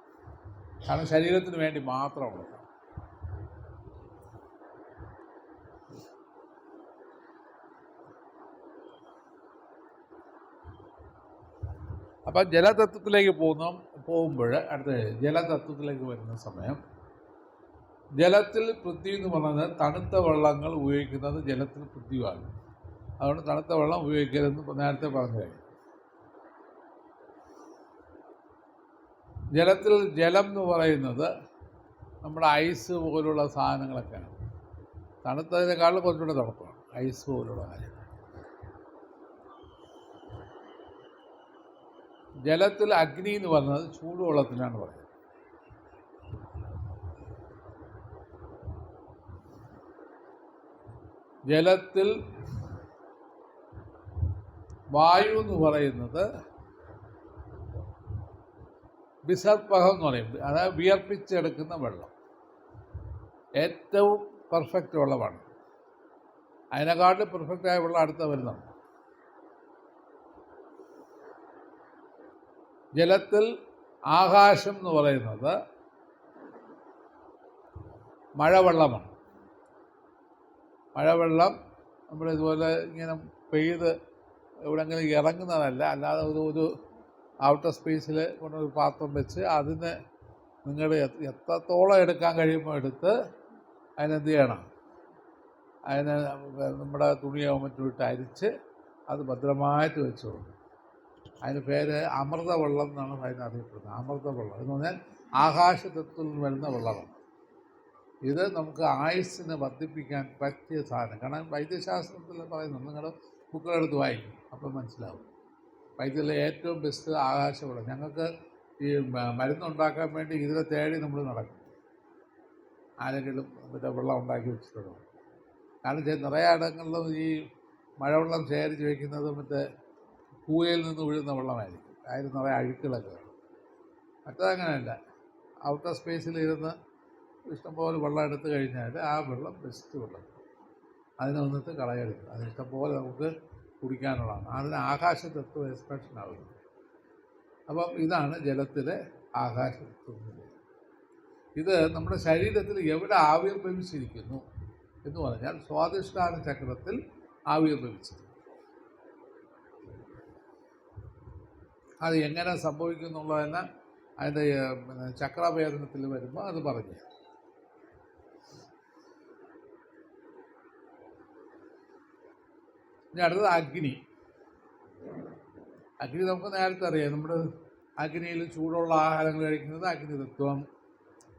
കാരണം ശരീരത്തിന് വേണ്ടി മാത്രമുള്ളത്. അപ്പം ജലതത്വത്തിലേക്ക് പോകുമ്പോൾ അടുത്ത ജലതത്വത്തിലേക്ക് വരുന്ന സമയം, ജലത്തിൽ പൃഥ്വി എന്ന് പറയുന്നത് തണുത്ത വെള്ളങ്ങൾ ഉപയോഗിക്കുന്നത് ജലത്തിൽ പൃഥ്വിയാണ്. അതുകൊണ്ട് തണുത്ത വെള്ളം ഉപയോഗിക്കരുതെന്ന് നേരത്തെ പറഞ്ഞു കഴിഞ്ഞു. ജലത്തിൽ ജലം എന്ന് പറയുന്നത് നമ്മുടെ ഐസ് പോലുള്ള സാധനങ്ങളൊക്കെയാണ്. തണുത്തതിനേക്കാളും കുറച്ചുകൂടെ തണുപ്പാണ് ഐസ് പോലുള്ള കാര്യങ്ങൾ. ജലത്തിൽ അഗ്നി എന്ന് പറയുന്നത് ചൂടുവെള്ളത്തിനാണ് പറയുന്നത്. ജലത്തിൽ വായു എന്ന് പറയുന്നത് വിസർപ്പകം എന്ന് പറയും. അതായത് വിയർപ്പിച്ചെടുക്കുന്ന വെള്ളം. ഏറ്റവും പെർഫെക്റ്റ് വെള്ളമാണ്. അതിനെക്കാട്ടിൽ പെർഫെക്റ്റായ വെള്ളം അടുത്ത വരുന്നുണ്ട്. ജലത്തിൽ ആകാശം എന്ന് പറയുന്നത് മഴവെള്ളമാണ്. മഴവെള്ളം നമ്മളിതുപോലെ ഇങ്ങനെ പെയ്ത് എവിടെങ്കിലും ഇറങ്ങുന്നതല്ല, അല്ലാതെ ഒരു ഔട്ടർ സ്പേസിൽ കൊണ്ടൊരു പാത്രം വെച്ച് അതിന് നിങ്ങൾ എത്രത്തോളം എടുക്കാൻ കഴിയുമ്പോൾ എടുത്ത് അതിനെന്ത് ചെയ്യണം, അതിന് നമ്മുടെ തുണിയോ മറ്റും ഇട്ട് അരിച്ച് അത് ഭദ്രമായിട്ട് വെച്ചു കൊടുക്കും. അതിന് പേര് അമൃതവെള്ളം എന്നാണ് അതിനറിയപ്പെടുന്നത്. അമൃതവെള്ളം എന്ന് പറഞ്ഞാൽ ആകാശതത്വത്തിൽ നിന്ന് വരുന്ന വെള്ളമാണ്. ഇത് നമുക്ക് ആയുസ്സിനെ വർദ്ധിപ്പിക്കാൻ പറ്റിയ സാധനം. കാരണം വൈദ്യശാസ്ത്രത്തിൽ പറയുന്നത് നിങ്ങൾ ബുക്കുകളെടുത്ത് വായിക്കും, അപ്പം മനസ്സിലാവും. വൈദ്യത്തിലെ ഏറ്റവും ബെസ്റ്റ് ആകാശവെള്ളം. ഞങ്ങൾക്ക് ഈ മരുന്നുണ്ടാക്കാൻ വേണ്ടി ഇതിനെ തേടി നമ്മൾ നടക്കും. ആരെങ്കിലും മറ്റേ വെള്ളം ഉണ്ടാക്കി വെച്ചിട്ടുണ്ടോ? കാരണം നിറയെ ഇടങ്ങളിലും ഈ മഴവെള്ളം ശേഖരിച്ച് വയ്ക്കുന്നത് മറ്റേ കൂയയിൽ നിന്ന് വീഴുന്ന വെള്ളമായിരിക്കും. അതിൽ നിറയെ അഴുക്കുകളൊക്കെ വേണം. മറ്റതങ്ങനെയല്ല. ഔട്ടർ സ്പേസിലിരുന്ന് ഇഷ്ടംപോലെ വെള്ളം എടുത്തു കഴിഞ്ഞാൽ ആ വെള്ളം ബെസ്റ്റ് വെള്ളം. അതിനെ വന്നിട്ട് കളയരുത്. അത് ഇഷ്ടംപോലെ നമുക്ക് കുടിക്കാനുള്ളതാണ്. അതിന് ആകാശതത്വം എക്സ്പ്രഷൻ ആവുന്നത്. അപ്പം ഇതാണ് ജലത്തിലെ ആകാശതത്വം. ഇത് നമ്മുടെ ശരീരത്തിൽ എവിടെ ആവിർഭവിച്ചിരിക്കുന്നു എന്ന് പറഞ്ഞാൽ സ്വാധിഷ്ഠാന ചക്രത്തിൽ ആവിർഭവിച്ചിരിക്കുന്നു. അത് എങ്ങനെ സംഭവിക്കും എന്നുള്ളതെന്ന് അതിൻ്റെ ചക്രഭേദനത്തിൽ വരുമ്പോൾ അത് പറഞ്ഞു. ഇനി അടുത്തത് അഗ്നി. അഗ്നി നമുക്ക് നേരത്തെ അറിയാം. നമ്മുടെ അഗ്നിയിൽ ചൂടുള്ള ആഹാരങ്ങൾ കഴിക്കുന്നത് അഗ്നിതത്വം,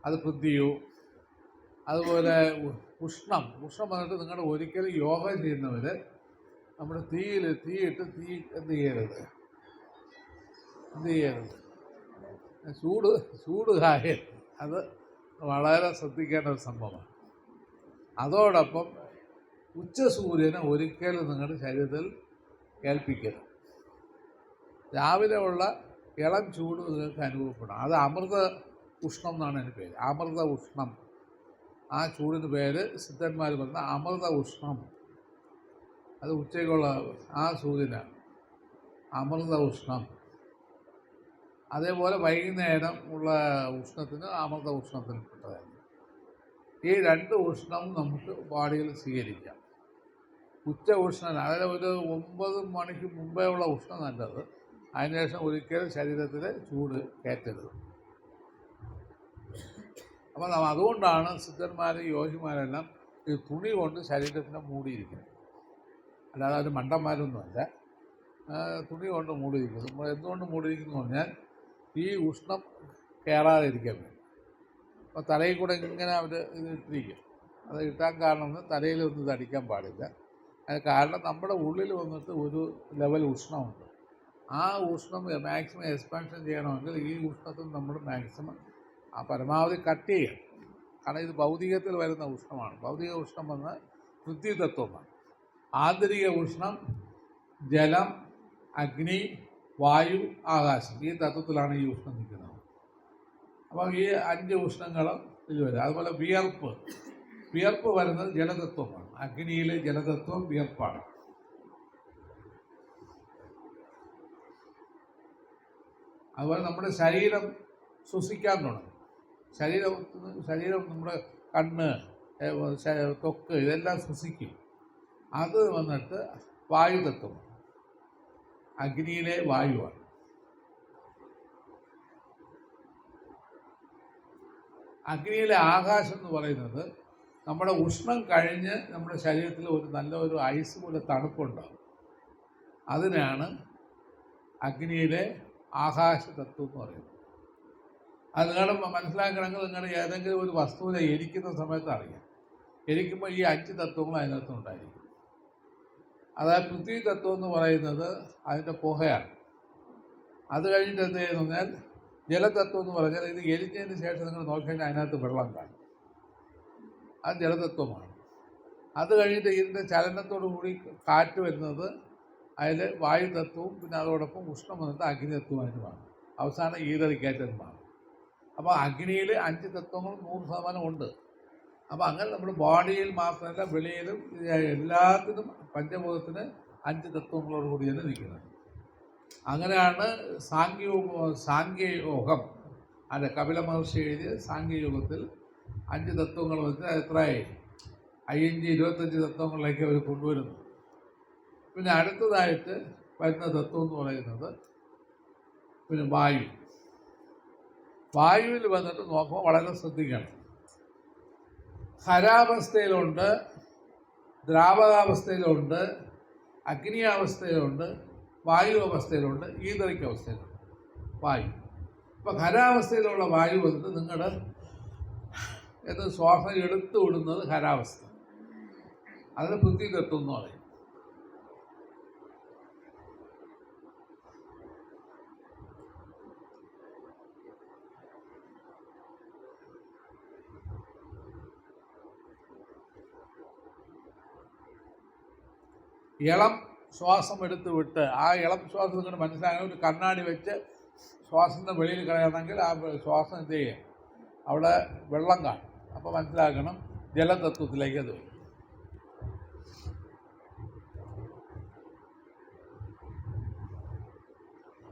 അത് പൃഥ്വിയു. അതുപോലെ ഉഷ്ണം വന്നിട്ട് നിങ്ങളുടെ ഒരിക്കലും യോഗ ചെയ്യുന്നവർ നമ്മുടെ തീയിട്ട് എന്ത് ചെയ്യരുത് ചൂട് കായരുത്. അത് വളരെ ശ്രദ്ധിക്കേണ്ട ഒരു സംഭവമാണ്. അതോടൊപ്പം ഉച്ചസൂര്യനെ ഒരിക്കലും നിങ്ങളുടെ ശരീരത്തിൽ ഏൽപ്പിക്കരുത്. രാവിലെ ഉള്ള ഇളം ചൂട് നിങ്ങൾക്ക് അനുഭവപ്പെടാം. അത് അമൃത ഉഷ്ണം എന്നാണ് അതിന് പേര്. അമൃത ഉഷ്ണം. ആ ചൂടിന് പേര് സിദ്ധന്മാർ പറഞ്ഞ അമൃത ഉഷ്ണം. അത് ഉച്ചയ്ക്കുള്ള ആ സൂര്യനാണ് അമൃത ഉഷ്ണം. അതേപോലെ വൈകുന്നേരം ഉള്ള ഉഷ്ണത്തിന് അമൃത ഉഷ്ണത്തിൽപ്പെട്ടതായിരുന്നു. ഈ രണ്ട് ഉഷ്ണവും നമുക്ക് ബോഡിയിൽ സ്വീകരിക്കാം. ഉച്ച ഉഷ്ണം, അതായത് ഒരു 9 മണിക്ക് മുമ്പേ ഉള്ള ഉഷ്ണം നല്ലത്. അതിനുശേഷം ഒരിക്കലും ശരീരത്തിൽ ചൂട് കയറ്റരുത്. അപ്പം അതുകൊണ്ടാണ് സിദ്ധന്മാരും യോഗിമാരെല്ലാം ഈ തുണി കൊണ്ട് ശരീരത്തിനെ മൂടിയിരിക്കുന്നത്. അല്ലാതെ അവർ മണ്ടന്മാരൊന്നുമല്ല. തുണി കൊണ്ട് മൂടിയിരിക്കുന്നു. നമ്മൾ എന്തുകൊണ്ട് മൂടിയിരിക്കുന്നു പറഞ്ഞാൽ ഈ ഉഷ്ണം കയറാതിരിക്കാൻ വേണ്ടി. അപ്പോൾ തലയിൽ കൂടെ ഇങ്ങനെ അവർ ഇത് ഇട്ടിരിക്കും. അത് ഇട്ടാൻ കാരണം തലയിലൊന്നും ഇത് അടിക്കാൻ പാടില്ല. അത് കാരണം നമ്മുടെ ഉള്ളിൽ വന്നിട്ട് ഒരു ലെവൽ ഉഷ്ണമുണ്ട്. ആ ഉഷ്ണം മാക്സിമം എക്സ്പാൻഷൻ ചെയ്യണമെങ്കിൽ ഈ ഉഷ്ണത്തിൽ നമ്മൾ മാക്സിമം പരമാവധി കട്ട് ചെയ്യണം. കാരണം ഇത് ഭൗതികത്തിൽ വരുന്ന ഉഷ്ണമാണ്. ഭൗതിക ഉഷ്ണം വന്ന് പൃഥ്വിതത്വമാണ്. ആന്തരിക ഉഷ്ണം ജലം, അഗ്നി, വായു, ആകാശം. ഈ തത്വത്തിലാണ് ഈ ഉഷ്ണം നിൽക്കുന്നത്. അപ്പം ഈ 5 ഉഷ്ണങ്ങളും ഇതിൽ വരും. അതുപോലെ വിയർപ്പ് വരുന്നത് ജലതത്വമാണ്. അഗ്നിയിലെ ജലതത്വം വിയർപ്പാണ്. അതുപോലെ നമ്മുടെ ശരീരം ശ്വസിക്കാൻ തുടങ്ങും. ശരീരം നമ്മുടെ കണ്ണ്, ത്വക്ക് ഇതെല്ലാം ശ്വസിക്കും. അത് വന്നിട്ട് വായുതത്വം, അഗ്നിയിലെ വായുവാണ്. അഗ്നിയിലെ ആകാശം എന്ന് പറയുന്നത് നമ്മുടെ ഉഷ്ണം കഴിഞ്ഞ് നമ്മുടെ ശരീരത്തിൽ ഒരു നല്ലൊരു ഐസ് പോലെ തണുപ്പുണ്ടാകും. അതിനാണ് അഗ്നിയിലെ ആകാശതത്വം എന്ന് പറയുന്നത്. അത് നിങ്ങൾ മനസ്സിലാക്കണമെങ്കിൽ നിങ്ങൾ ഏതെങ്കിലും ഒരു വസ്തുവിനെ എരിക്കുന്ന സമയത്ത് അറിയാം. എരിക്കുമ്പോൾ ഈ 5 തത്വങ്ങൾ അതിനകത്തുണ്ടായിരിക്കും. അതായത് പൃഥ്വി തത്വം എന്ന് പറയുന്നത് അതിൻ്റെ പുകയാണ്. അത് കഴിഞ്ഞിട്ട് എന്ത് ചെയ്യുന്നു പറഞ്ഞാൽ ജലതത്വം എന്ന് പറഞ്ഞാൽ ഇത് എരിഞ്ഞതിന് ശേഷം നിങ്ങൾ നോക്കിക്കഴിഞ്ഞാൽ അതിനകത്ത് വെള്ളം കാണും. അത് ജലതത്വമാണ്. അത് കഴിഞ്ഞിട്ട് ഇതിൻ്റെ ചലനത്തോടു കൂടി കാറ്റ് വരുന്നത് അതിൽ വായുതത്വവും പിന്നെ അതോടൊപ്പം ഉഷ്ണം വന്നിട്ട് അഗ്നിതത്വമായിട്ട് മാറും. അവസാനം ഈതറിക്കയറ്റം മാറും. അപ്പോൾ അഗ്നിയിൽ 5 തത്വങ്ങൾ 100% ഉണ്ട്. അപ്പോൾ അങ്ങനെ നമ്മുടെ ബോഡിയിൽ മാത്രമല്ല വെളിയിലും എല്ലാത്തിനും പഞ്ചഭൂതത്തിന് 5 തത്വങ്ങളോട് കൂടി തന്നെ നിൽക്കുന്നത്. അങ്ങനെയാണ് സാംഖ്യയോഗം അല്ല കപില മഹർഷി എഴുതിയ സാംഖ്യയോഗത്തിൽ 5 തത്വങ്ങൾ വെച്ച് എത്രയായി 25 തത്വങ്ങളിലേക്ക് അവർ കൊണ്ടുവരുന്നു. പിന്നെ അടുത്തതായിട്ട് വരുന്ന തത്വം എന്ന് പറയുന്നത് പിന്നെ വായുവിൽ വന്നിട്ട് നോക്കുമ്പോൾ വളരെ ശ്രദ്ധിക്കണം. ഖരാവസ്ഥയിലുണ്ട്, ദ്രാവകാവസ്ഥയിലുണ്ട്, അഗ്നിയാവസ്ഥയിലുണ്ട്, വായു അവസ്ഥയിലുണ്ട്, ഈതറിക്ക അവസ്ഥയിലുണ്ട് വായു. ഇപ്പോൾ ഖരാവസ്ഥയിലുള്ള വായു വന്നിട്ട് നിങ്ങളുടെ ശ്വാസം എടുത്തു വിടുന്നത് ഖരാവസ്ഥ. അതിന് പൃഥ്വി തത്വം എന്ന് പറയും. ഇളം ശ്വാസം എടുത്ത് വിട്ട് ആ ഇളം ശ്വാസം നിങ്ങൾ മനസ്സിലാക്കണം. ഒരു കണ്ണാടി വെച്ച് ശ്വാസത്തിൻ്റെ വെളിയിൽ കളയണമെങ്കിൽ ആ ശ്വാസം എന്ത് ചെയ്യും, അവിടെ വെള്ളം കാണും. അപ്പോൾ മനസ്സിലാക്കണം ജലതത്വത്തിലേക്ക് അത് വരും.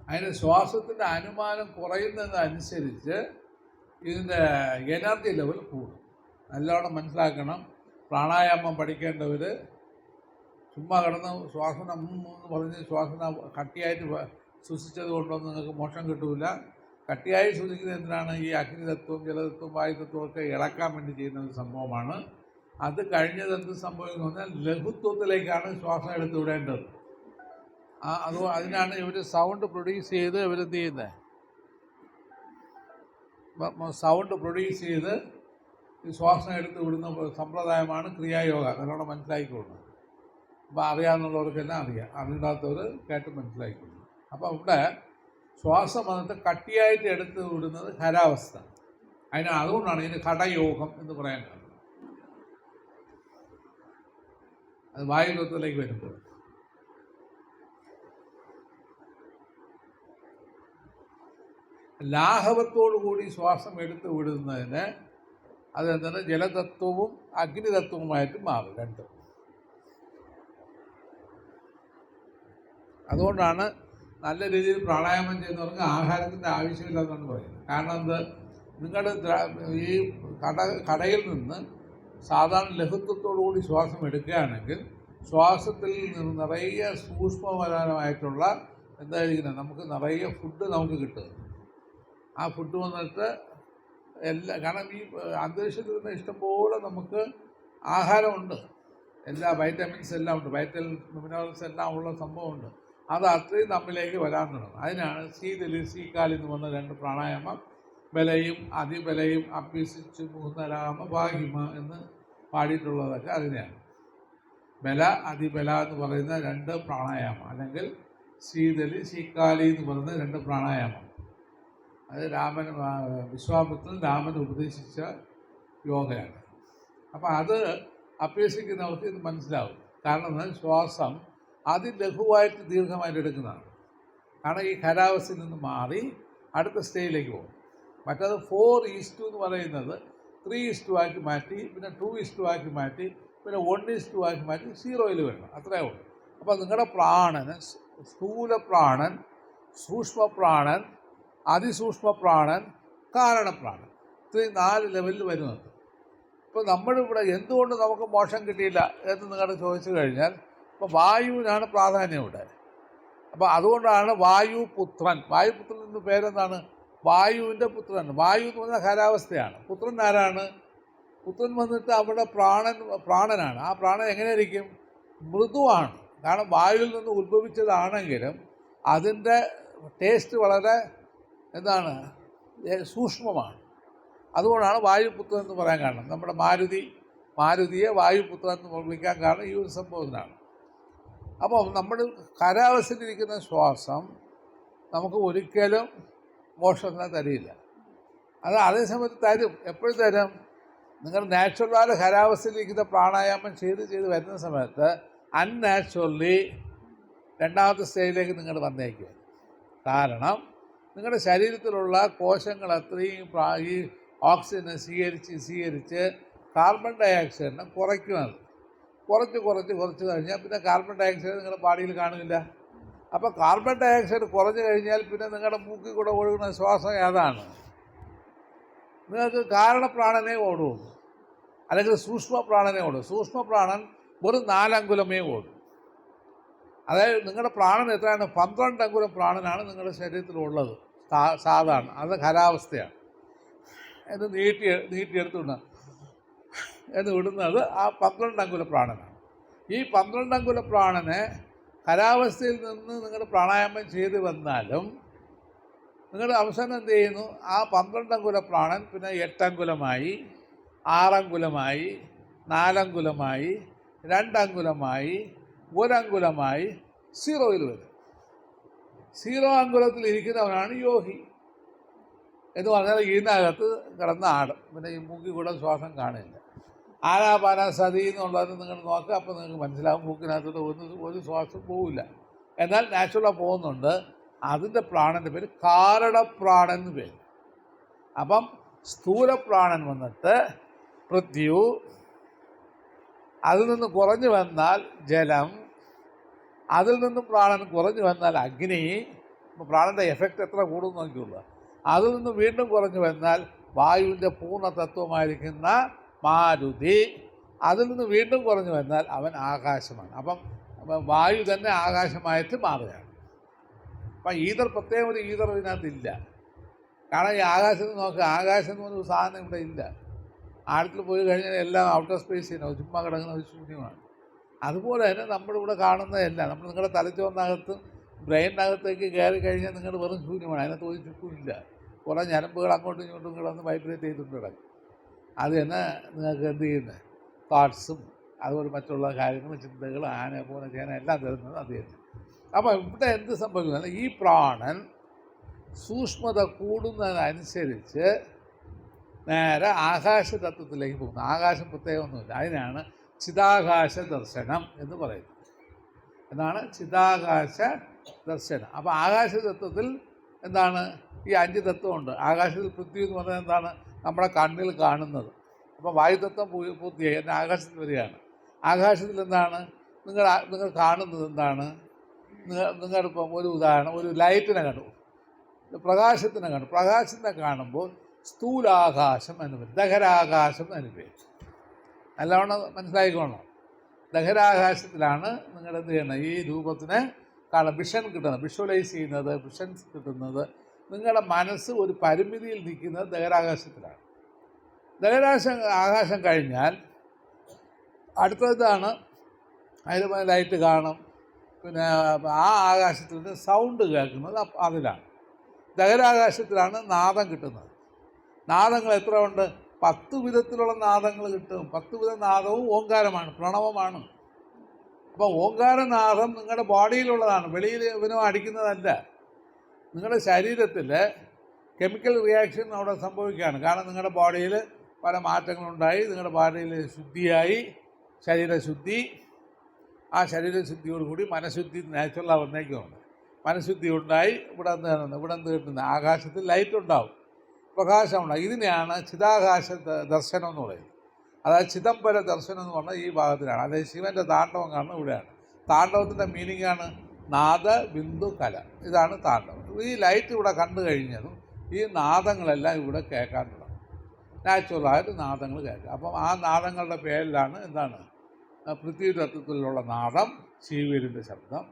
അതിന് ശ്വാസത്തിൻ്റെ അനുമാനം കുറയുന്നതനുസരിച്ച് ഇതിൻ്റെ എനർജി ലെവൽ കൂടും. നല്ലോണം മനസ്സിലാക്കണം. പ്രാണായാമം പഠിക്കേണ്ടവർ ചുമ്മാ കിടന്ന് ശ്വാസം എന്ന് പറഞ്ഞ് ശ്വാസം കട്ടിയായിട്ട് ശ്വസിച്ചത് കൊണ്ടൊന്നും നിങ്ങൾക്ക് മോക്ഷം കിട്ടില്ല. കട്ടിയായി ശ്വസിക്കുന്നത് എന്തിനാണ്? ഈ അഗ്നിതത്വം, ജലതത്വം, വായുതത്വം ഒക്കെ ഇളക്കാൻ വേണ്ടി ചെയ്യുന്ന ഒരു സംഭവമാണ്. അത് കഴിഞ്ഞത് എന്ത് സംഭവിക്കുന്നു പറഞ്ഞാൽ ലഘുത്വത്തിലേക്കാണ് ശ്വാസം എടുത്ത് വിടേണ്ടത്. അതിനാണ് ഇവർ സൗണ്ട് പ്രൊഡ്യൂസ് ചെയ്ത് ഇവരെന്ത് ചെയ്യുന്നത്, സൗണ്ട് പ്രൊഡ്യൂസ് ചെയ്ത് ഈ ശ്വാസം എടുത്ത് വിടുന്ന സമ്പ്രദായമാണ് ക്രിയായോഗ. നല്ലോണം മനസ്സിലാക്കിക്കൊള്ളുന്നത്. അപ്പോൾ അറിയാവുന്നവർക്കെല്ലാം അറിയാം, അറിയാത്തവർ കേട്ട് മനസ്സിലാക്കിക്കൊള്ളുന്നു. അപ്പോൾ അവിടെ ശ്വാസം വന്നിട്ട് കട്ടിയായിട്ട് എടുത്ത് വിടുന്നത് ഖരാവസ്ഥ. അതുകൊണ്ടാണ് ഇതിന് ഘടയോഗം എന്ന് പറയാൻ കാരണം. അത് വായുതത്വത്തിലേക്ക് വരുമ്പോൾ ലാഘവത്തോടു കൂടി ശ്വാസം എടുത്ത് വിടുന്നതിന് അതെന്താണ് ജലതത്വവും അഗ്നിതത്വവുമായിട്ട് മാറും രണ്ടും. അതുകൊണ്ടാണ് നല്ല രീതിയിൽ പ്രാണായാമം ചെയ്യുന്നവർക്ക് ആഹാരത്തിൻ്റെ ആവശ്യമില്ലെന്നാണ് പറയുന്നത്. കാരണം എന്ത്, നിങ്ങളുടെ ഈ കടയിൽ നിന്ന് സാധാരണ ലഘുത്വത്തോടുകൂടി ശ്വാസം എടുക്കുകയാണെങ്കിൽ ശ്വാസത്തിൽ നിന്ന് നിറയെ സൂക്ഷ്മപരമായിട്ടുള്ള എന്തായിരിക്കുന്നത്, നമുക്ക് നിറയെ ഫുഡ് നമുക്ക് കിട്ടും. ആ ഫുഡ് വന്നിട്ട് കാരണം ഈ അന്തരീക്ഷത്തിൽ നിന്ന് ഇഷ്ടംപോലെ നമുക്ക് ആഹാരമുണ്ട്, എല്ലാ വൈറ്റമിൻസ് എല്ലാം ഉണ്ട്, മിനറൽസ് എല്ലാം ഉള്ള സംഭവമുണ്ട്. അത് അത്രയും നമ്മിലേക്ക് വരാൻ തുടങ്ങും. അതിനാണ് ശീതളി ശീകാലി എന്ന് പറഞ്ഞ 2 പ്രാണായാമം, ബലയും അതിബലയും അഭ്യസിച്ച് മുഹുന്നരാമ ഭാഹിമ എന്ന് പാടിയിട്ടുള്ളതൊക്കെ അതിനെയാണ്. ബല അതിബല എന്ന് പറയുന്ന 2 പ്രാണായാമം, അല്ലെങ്കിൽ ശീതളി ശീകാലി എന്ന് പറയുന്ന 2 പ്രാണായാമം. അത് വിശ്വാമിത്രൻ രാമന് ഉപദേശിച്ച യോഗയാണ്. അപ്പോൾ അത് അഭ്യസിക്കുന്നവർക്ക് ഇത് മനസ്സിലാവും. കാരണം ശ്വാസം അതിലഘുവായിട്ട് ദീർഘമായിട്ട് എടുക്കുന്നതാണ്. കാരണം ഈ ഖരാവസ്ഥയിൽ നിന്ന് മാറി അടുത്ത സ്റ്റേജിലേക്ക് പോകും. മറ്റത് 4:2 എന്ന് പറയുന്നത് 3:2 ആക്കി മാറ്റി, പിന്നെ 2:2 ആക്കി മാറ്റി, പിന്നെ 1:2 ആക്കി മാറ്റി 0യിൽ വരണം. അത്രയേ ഉള്ളൂ. അപ്പോൾ നിങ്ങളുടെ പ്രാണന് സ്ഥൂല പ്രാണൻ, സൂക്ഷ്മ പ്രാണൻ, അതിസൂക്ഷ്മ പ്രാണൻ, കാരണപ്രാണൻ. ഇത്രയും 4 ലെവലിൽ വരുന്നത്. ഇപ്പോൾ നമ്മളിവിടെ എന്തുകൊണ്ട് നമുക്ക് മോക്ഷം കിട്ടിയില്ല എന്ന് നിങ്ങളുടെ ചോദിച്ചു കഴിഞ്ഞാൽ, ഇപ്പോൾ വായുവിനാണ് പ്രാധാന്യം ഇവിടെ. അപ്പോൾ അതുകൊണ്ടാണ് വായുപുത്രൻ. വായുപുത്രൻ എന്ന പേരെന്താണ്? വായുവിൻ്റെ പുത്രൻ. വായു എന്ന് പറഞ്ഞാൽ കാലാവസ്ഥയാണ്. പുത്രൻ ആരാണ്? പുത്രൻ വന്നിട്ട് അവിടെ പ്രാണനാണ്. ആ പ്രാണൻ എങ്ങനെയായിരിക്കും? മൃദുവാണ്. കാരണം വായുവിൽ നിന്ന് ഉത്ഭവിച്ചതാണെങ്കിലും അതിൻ്റെ ടേസ്റ്റ് വളരെ എന്താണ്, സൂക്ഷ്മമാണ്. അതുകൊണ്ടാണ് വായുപുത്രൻ എന്ന് പറയാൻ കാരണം. നമ്മുടെ മാരുതിയെ വായുപുത്രൻ എന്ന് വിളിക്കാൻ കാരണം ഈ ഒരു സംഭവത്തിനാണ്. അപ്പോൾ നമ്മൾ കാലാവസ്ഥയിലിരിക്കുന്ന ശ്വാസം നമുക്ക് ഒരിക്കലും മോക്ഷത്തിനെ തരില്ല. അത് അതേസമയത്ത് തരും. എപ്പോഴും തരും? നിങ്ങൾ നാച്ചുറലായ കാലാവസ്ഥയിലിരിക്കുന്ന പ്രാണായാമം ചെയ്ത് വരുന്ന സമയത്ത് അൺനാച്ചുറലി രണ്ടാമത്തെ സ്റ്റേജിലേക്ക് നിങ്ങൾ വന്നേക്കുക. കാരണം നിങ്ങളുടെ ശരീരത്തിലുള്ള കോശങ്ങൾ അത്രയും ഈ ഓക്സിജനെ സ്വീകരിച്ച് കാർബൺ ഡൈ ഓക്സൈഡിനെ കുറയ്ക്കുന്നത്. കുറച്ച് കഴിഞ്ഞാൽ പിന്നെ കാർബൺ ഡൈ ഓക്സൈഡ് നിങ്ങളുടെ ബോഡിയിൽ കാണില്ല. അപ്പോൾ കാർബൺ ഡൈ ഓക്സൈഡ് കുറഞ്ഞു കഴിഞ്ഞാൽ പിന്നെ നിങ്ങളുടെ മൂക്കിൽ കൂടെ ഒഴുകുന്ന ശ്വാസം ഏതാണ്? നിങ്ങൾക്ക് കാരണപ്രാണനെ ഓടുള്ളൂ, അല്ലെങ്കിൽ സൂക്ഷ്മപ്രാണനെ ഓടും. സൂക്ഷ്മപ്രാണൻ വെറും 4 അങ്കുലമേ ഓടും. അതായത് നിങ്ങളുടെ പ്രാണൻ എത്രയാണ്? 12 അങ്കുലം പ്രാണനാണ് നിങ്ങളുടെ ശരീരത്തിലുള്ളത് സാധാരണ. അത് കാലാവസ്ഥയാണ്. എന്ന് നീട്ടിയെടുത്തുകൊണ്ട് എന്ന് വിടുന്നത് ആ 12 അങ്കുല പ്രാണനാണ്. ഈ 12 അങ്കുല പ്രാണനെ കാലാവസ്ഥയിൽ നിന്ന് നിങ്ങൾ പ്രാണായാമം ചെയ്ത് വന്നാലും നിങ്ങൾ അവസാനം എന്ത് ചെയ്യുന്നു? ആ 12 അങ്കുല പ്രാണൻ പിന്നെ 8 അങ്കുലമായി, 6 അങ്കുലമായി, 4 അങ്കുലമായി, 2 അങ്കുലമായി, 1 അങ്കുലമായി 0-ൽ വരും. 0 അങ്കുലത്തിൽ ഇരിക്കുന്നവനാണ് യോഗി. എന്ന് പറഞ്ഞാൽ ഇതിനകത്ത് കിടന്ന ആടും. പിന്നെ ഈ മൂക്കിൽ കൂടെ ശ്വാസം കാണില്ല. ആനാപാന സതി എന്നുള്ളത് നിങ്ങൾ നോക്കുക. അപ്പോൾ നിങ്ങൾക്ക് മനസ്സിലാവും മൂക്കിനകത്തോട്ട് ഒരു ശ്വാസം പോവില്ല. എന്നാൽ നാച്ചുറലായി പോകുന്നുണ്ട്. അതിൻ്റെ പ്രാണൻ്റെ പേര് കാരണപ്രാണൻ എന്ന് പേര്. അപ്പം സ്ഥൂലപ്രാണൻ വന്നിട്ട് പൃഥ്വി, അതിൽ നിന്ന് കുറഞ്ഞു വന്നാൽ ജലം, അതിൽ നിന്നും പ്രാണൻ കുറഞ്ഞു വന്നാൽ അഗ്നി. ഇപ്പോൾ പ്രാണൻ്റെ എഫക്റ്റ് എത്ര കൂടുന്നു നോക്കിയുള്ളൂ. അതിൽ നിന്ന് വീണ്ടും കുറഞ്ഞു വന്നാൽ വായുവിൻ്റെ പൂർണ്ണ തത്വമായിരിക്കുന്ന മാരുതി. അതിൽ നിന്ന് വീണ്ടും കുറഞ്ഞു വന്നാൽ അവൻ ആകാശമാണ്. അപ്പം വായു തന്നെ ആകാശമായിട്ട് മാറുകയാണ്. അപ്പം ഈതർ പ്രത്യേകം ഒരു ഈതർ ഇതിനകത്തില്ല. കാരണം ഈ ആകാശത്ത് നോക്കുക, ആകാശം എന്ന് പറഞ്ഞൊരു സാധനം ഇവിടെ ഇല്ല. ആഴത്തിൽ പോയി കഴിഞ്ഞാൽ എല്ലാം ഔട്ടർ സ്പേസ് ചെയ്യുന്ന ചുമ്മാ കിടക്കുന്ന ഒരു ശൂന്യമാണ്. അതുപോലെ തന്നെ നമ്മളിവിടെ കാണുന്നതെല്ലാം നമ്മൾ നിങ്ങളുടെ തലച്ചോറിനകത്ത് ബ്രെയിനകത്തേക്ക് കയറി കഴിഞ്ഞാൽ നിങ്ങൾ വെറും ശൂന്യമാണ്. അതിനകത്ത് ഒരു ചുക്കുമില്ല. കുറേ ഞരമ്പുകൾ അങ്ങോട്ടും ഇങ്ങോട്ടും കിടന്ന് വൈബ്രേറ്റ് ചെയ്തുകൊണ്ട് കിടക്കും. അത് തന്നെ നിങ്ങൾക്ക് എന്ത് ചെയ്യുന്നത്? തോട്ട്സും അതുപോലെ മറ്റുള്ള കാര്യങ്ങളും ചിന്തകൾ ആന പോലെ ചെയ്യാൻ എല്ലാം തരുന്നത് അത് തന്നെ. അപ്പോൾ ഇവിടെ എന്ത് സംഭവിക്കുന്നത്? ഈ പ്രാണൻ സൂക്ഷ്മത കൂടുന്നതിനനുസരിച്ച് നേരെ ആകാശതത്വത്തിലേക്ക് പോകുന്നു. ആകാശം പ്രത്യേകമൊന്നുമില്ല. അതിനാണ് ചിതാകാശ ദർശനം എന്ന് പറയുന്നത്. എന്നാണ് ചിതാകാശ ദർശനം. അപ്പോൾ ആകാശതത്വത്തിൽ എന്താണ്? ഈ 5 തത്വമുണ്ട്. ആകാശത്തിൽ പൃഥ്വി എന്ന് പറഞ്ഞാൽ എന്താണ്? നമ്മുടെ കണ്ണിൽ കാണുന്നത്. അപ്പോൾ വായുതത്വം പൂർത്തിയായി എന്നെ ആകാശത്തിൽ വരികയാണ്. ആകാശത്തിൽ എന്താണ് നിങ്ങൾ കാണുന്നത്? എന്താണ്? നിങ്ങളിപ്പം ഒരു ഉദാഹരണം, ഒരു ലൈറ്റിനെ കണ്ടു, പ്രകാശത്തിനെ കണ്ടു. പ്രകാശത്തിനെ കാണുമ്പോൾ സ്ഥൂലാകാശം എന്ന് പറയും, ദഹരാകാശം എന്ന് പേര്. നല്ലവണ്ണം മനസ്സിലായിക്കോണം. ദഹരാകാശത്തിലാണ് നിങ്ങൾ എന്ത് ചെയ്യണം? ഈ രൂപത്തിനെ കാണാം, വിഷൻ കിട്ടുന്നത്, വിഷ്വലൈസ് ചെയ്യുന്നത്, വിഷൻസ് കിട്ടുന്നത്. നിങ്ങളുടെ മനസ്സ് ഒരു പരിമിതിയിൽ നിൽക്കുന്നത് ദഹരാകാശത്തിലാണ്. ആകാശം കഴിഞ്ഞാൽ അടുത്തതാണ് അതിൽ ലൈറ്റ് കാണും. പിന്നെ ആ ആകാശത്തിൽ നിന്ന് സൗണ്ട് കേൾക്കുന്നത് അതിലാണ്. ദഹരാകാശത്തിലാണ് നാദം കിട്ടുന്നത്. നാദങ്ങൾ എത്ര ഉണ്ട്? 10 വിധത്തിലുള്ള നാദങ്ങൾ കിട്ടും. 10 വിധ നാദവും ഓങ്കാരമാണ്, പ്രണവമാണ്. അപ്പോൾ ഓങ്കാരനാദം നിങ്ങളുടെ ബോഡിയിലുള്ളതാണ്, വെളിയിൽ ഇവനും അടിക്കുന്നതല്ല. നിങ്ങളുടെ ശരീരത്തിൽ കെമിക്കൽ റിയാക്ഷൻ അവിടെ സംഭവിക്കുകയാണ്. കാരണം നിങ്ങളുടെ ബോഡിയിൽ പല മാറ്റങ്ങളുണ്ടായി, നിങ്ങളുടെ ബോഡിയിൽ ശുദ്ധിയായി, ശരീരശുദ്ധി. ആ ശരീരശുദ്ധിയോടുകൂടി മനഃശുദ്ധി നാച്ചുറലായി വന്നേക്കുന്നുണ്ട്. മനഃശുദ്ധി ഉണ്ടായി ഇവിടെ എന്ത് കിട്ടുന്നത്? ആകാശത്തിൽ ലൈറ്റ് ഉണ്ടാവും, പ്രകാശമുണ്ടാകും. ഇതിനെയാണ് ചിതാകാശ ദർശനം എന്ന് പറയുന്നത്. അതായത് ചിദംബര ദർശനം എന്ന് പറഞ്ഞാൽ ഈ ഭാഗത്തിലാണ്. അതായത് ശിവൻ്റെ താണ്ഡവം കാണുന്നത് ഇവിടെയാണ്. താണ്ഡവത്തിൻ്റെ മീനിങ്ങാണ് നാദ ബിന്ദു കല. ഇതാണ് താണ്ഡവം. ഈ ലൈറ്റ് ഇവിടെ കണ്ടു കഴിഞ്ഞതും ഈ നാദങ്ങളെല്ലാം ഇവിടെ കേൾക്കാൻ തുടങ്ങും. നാച്ചുറലായിട്ട് നാദങ്ങൾ കേൾക്കാം. അപ്പം ആ നാദങ്ങളുടെ പേരിലാണ് എന്താണ് പൃഥ്വി തത്വത്തിലുള്ള നാദം ശീവീരിൻ്റെ ശബ്ദം.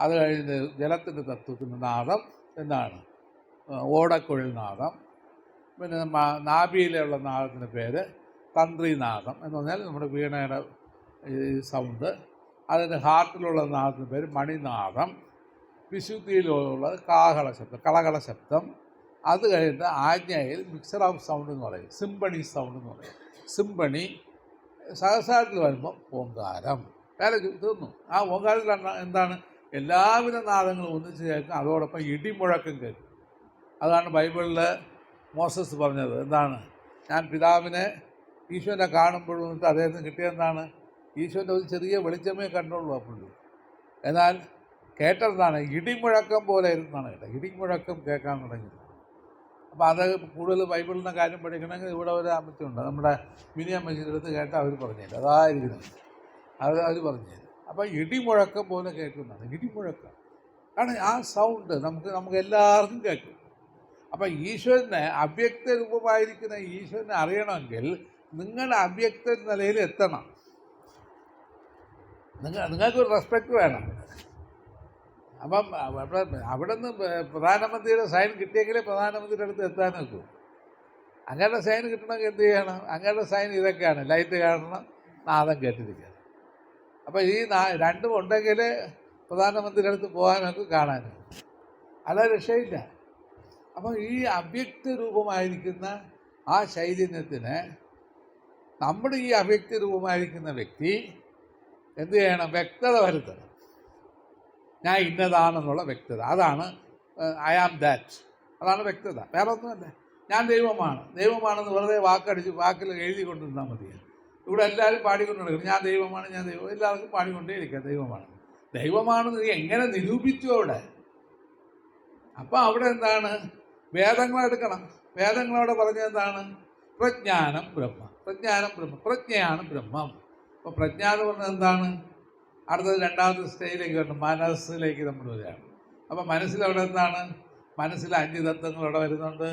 അത് കഴിഞ്ഞ് ജലത്തിൻ്റെ തത്വത്തിൻ്റെ നാദം എന്താണ് ഓടക്കുഴൽ നാദം. പിന്നെ നാഭിയിലുള്ള നാദത്തിൻ്റെ പേര് തന്ത്രിനാദം എന്ന് പറഞ്ഞാൽ നമ്മുടെ വീണയുടെ സൗണ്ട്. അതിൻ്റെ ഹാർട്ടിലുള്ള നാദത്തിൻ്റെ പേര് മണിനാദം. വിശുദ്ധിയിലുള്ളത് കാഹള ശബ്ദം, കളകള ശബ്ദം. അത് കഴിഞ്ഞിട്ട് ആജ്ഞയിൽ മിക്സർ ഓഫ് സൗണ്ട് എന്ന് പറയും, സിംബണി സൗണ്ട് എന്ന് പറയും. സിംബണി സഹസ്രാരത്തിൽ വരുമ്പോൾ ഓങ്കാരം. വേറെ തീർന്നു. ആ ഓങ്കാരത്തിൽ എന്താണ് എല്ലാവിധ നാദങ്ങളും ഒന്നിച്ച് കേൾക്കും. അതോടൊപ്പം ഇടിമുഴക്കം കേൾക്കും. അതാണ് ബൈബിളിൽ മോസസ് പറഞ്ഞത്. എന്താണ്? ഞാൻ പിതാവിനെ ഈശോനെ കാണുമ്പോഴും എന്നിട്ട് അദ്ദേഹത്തിന് കിട്ടിയെന്താണ്? ഈശോൻ്റെ ഒരു ചെറിയ വെളിച്ചമേ കണ്ടുള്ളൂ അപ്പോഴും. എന്നാൽ കേട്ടതാണ് ഇടിമുഴക്കം പോലെ ഇരുന്നാണ് കേട്ടത്. ഇടിമുഴക്കം കേൾക്കാൻ തുടങ്ങി. അപ്പോൾ അത് കൂടുതൽ ബൈബിളിൻ്റെ കാര്യം പഠിക്കണമെങ്കിൽ ഇവിടെ ഒരു അമ്മച്ചുണ്ട്, നമ്മുടെ മിനി അമ്മച്ചിൻ്റെ അടുത്ത് കേട്ടാൽ അവർ പറഞ്ഞില്ല. അതായിരിക്കുന്നത് അവർ പറഞ്ഞത്. അപ്പോൾ ഇടിമുഴക്കം പോലെ കേൾക്കുന്നതാണ്. ഇടിമുഴക്കം ആണ് ആ സൗണ്ട്. നമുക്ക് എല്ലാവർക്കും കേൾക്കും. അപ്പം ഈശ്വരനെ അവ്യക്ത രൂപമായിരിക്കുന്ന ഈശ്വരനെ അറിയണമെങ്കിൽ നിങ്ങളുടെ അവ്യക്ത നിലയിൽ എത്തണം. നിങ്ങൾക്കൊരു റെസ്പെക്റ്റ് വേണം. അപ്പം അവിടെ നിന്ന് പ്രധാനമന്ത്രിയുടെ സൈൻ കിട്ടിയെങ്കിലേ പ്രധാനമന്ത്രിയുടെ അടുത്ത് എത്താൻ നോക്കൂ. അങ്ങയുടെ സൈൻ കിട്ടണമെങ്കിൽ എന്ത് ചെയ്യണം? അങ്ങയുടെ സൈൻ ഇതൊക്കെയാണ്: ലൈറ്റ് കാണണം, നാദം കേട്ടിരിക്കണം. അപ്പോൾ ഈ രണ്ടും ഉണ്ടെങ്കിൽ പ്രധാനമന്ത്രിയുടെ അടുത്ത് പോകാനൊക്കെ കാണാനും അല്ല രക്ഷയില്ല. അപ്പം ഈ അവ്യക്ത രൂപമായിരിക്കുന്ന ആ ചൈതന്യത്തിന് നമ്മുടെ ഈ അവ്യക്ത രൂപമായിരിക്കുന്ന വ്യക്തി എന്ത് ചെയ്യണം? വ്യക്തത വരുത്തണം. ഞാൻ ഇന്നതാണെന്നുള്ള വ്യക്തത. അതാണ് ഐ ആം ദാറ്റ്. അതാണ് വ്യക്തത. വേറെ ഒന്നുമല്ല. ഞാൻ ദൈവമാണെന്ന് വെറുതെ വാക്കിൽ എഴുതി കൊണ്ടിരുന്നാൽ മതിയാണ്. ഇവിടെ എല്ലാവരും പാടിക്കൊണ്ടിരിക്കണം, ഞാൻ ദൈവമാണ്, ഞാൻ ദൈവം. എല്ലാവർക്കും പാടിക്കൊണ്ടേ ഇരിക്കുക ദൈവമാണെന്ന് നീ എങ്ങനെ നിരൂപിച്ചു അവിടെ? അപ്പം അവിടെ എന്താണ്? വേദങ്ങളെടുക്കണം. വേദങ്ങളവിടെ പറഞ്ഞത് എന്താണ്? പ്രജ്ഞാനം ബ്രഹ്മ. പ്രജ്ഞയാണ് ബ്രഹ്മം. അപ്പോൾ പ്രജ്ഞ എന്ന് പറഞ്ഞത് എന്താണ്? അടുത്തത് രണ്ടാമത്തെ സ്റ്റേജിലേക്ക് വരണം, മനസ്സിലേക്ക് നമ്മൾ വരികയാണ്. അപ്പം മനസ്സിലവിടെ എന്താണ്? മനസ്സിൽ 5 തത്വങ്ങൾ അവിടെ വരുന്നുണ്ട്.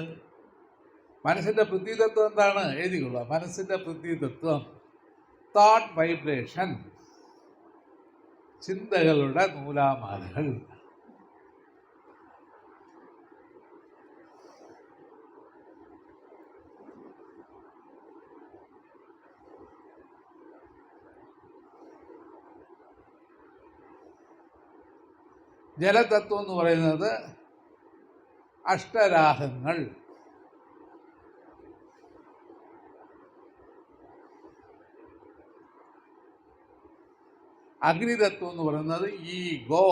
മനസ്സിൻ്റെ പൃഥ്വിതത്വം എന്താണ്? എഴുതിക്കൊള്ളുക. മനസ്സിൻ്റെ പൃഥ്വിതത്വം തോട്ട് വൈബ്രേഷൻ, ചിന്തകളുടെ നൂലാമാലകൾ. ജലതത്വം എന്ന് പറയുന്നത് അഷ്ടരാഗങ്ങൾ. അഗ്നിതത്വം എന്ന് പറയുന്നത് ഈഗോ.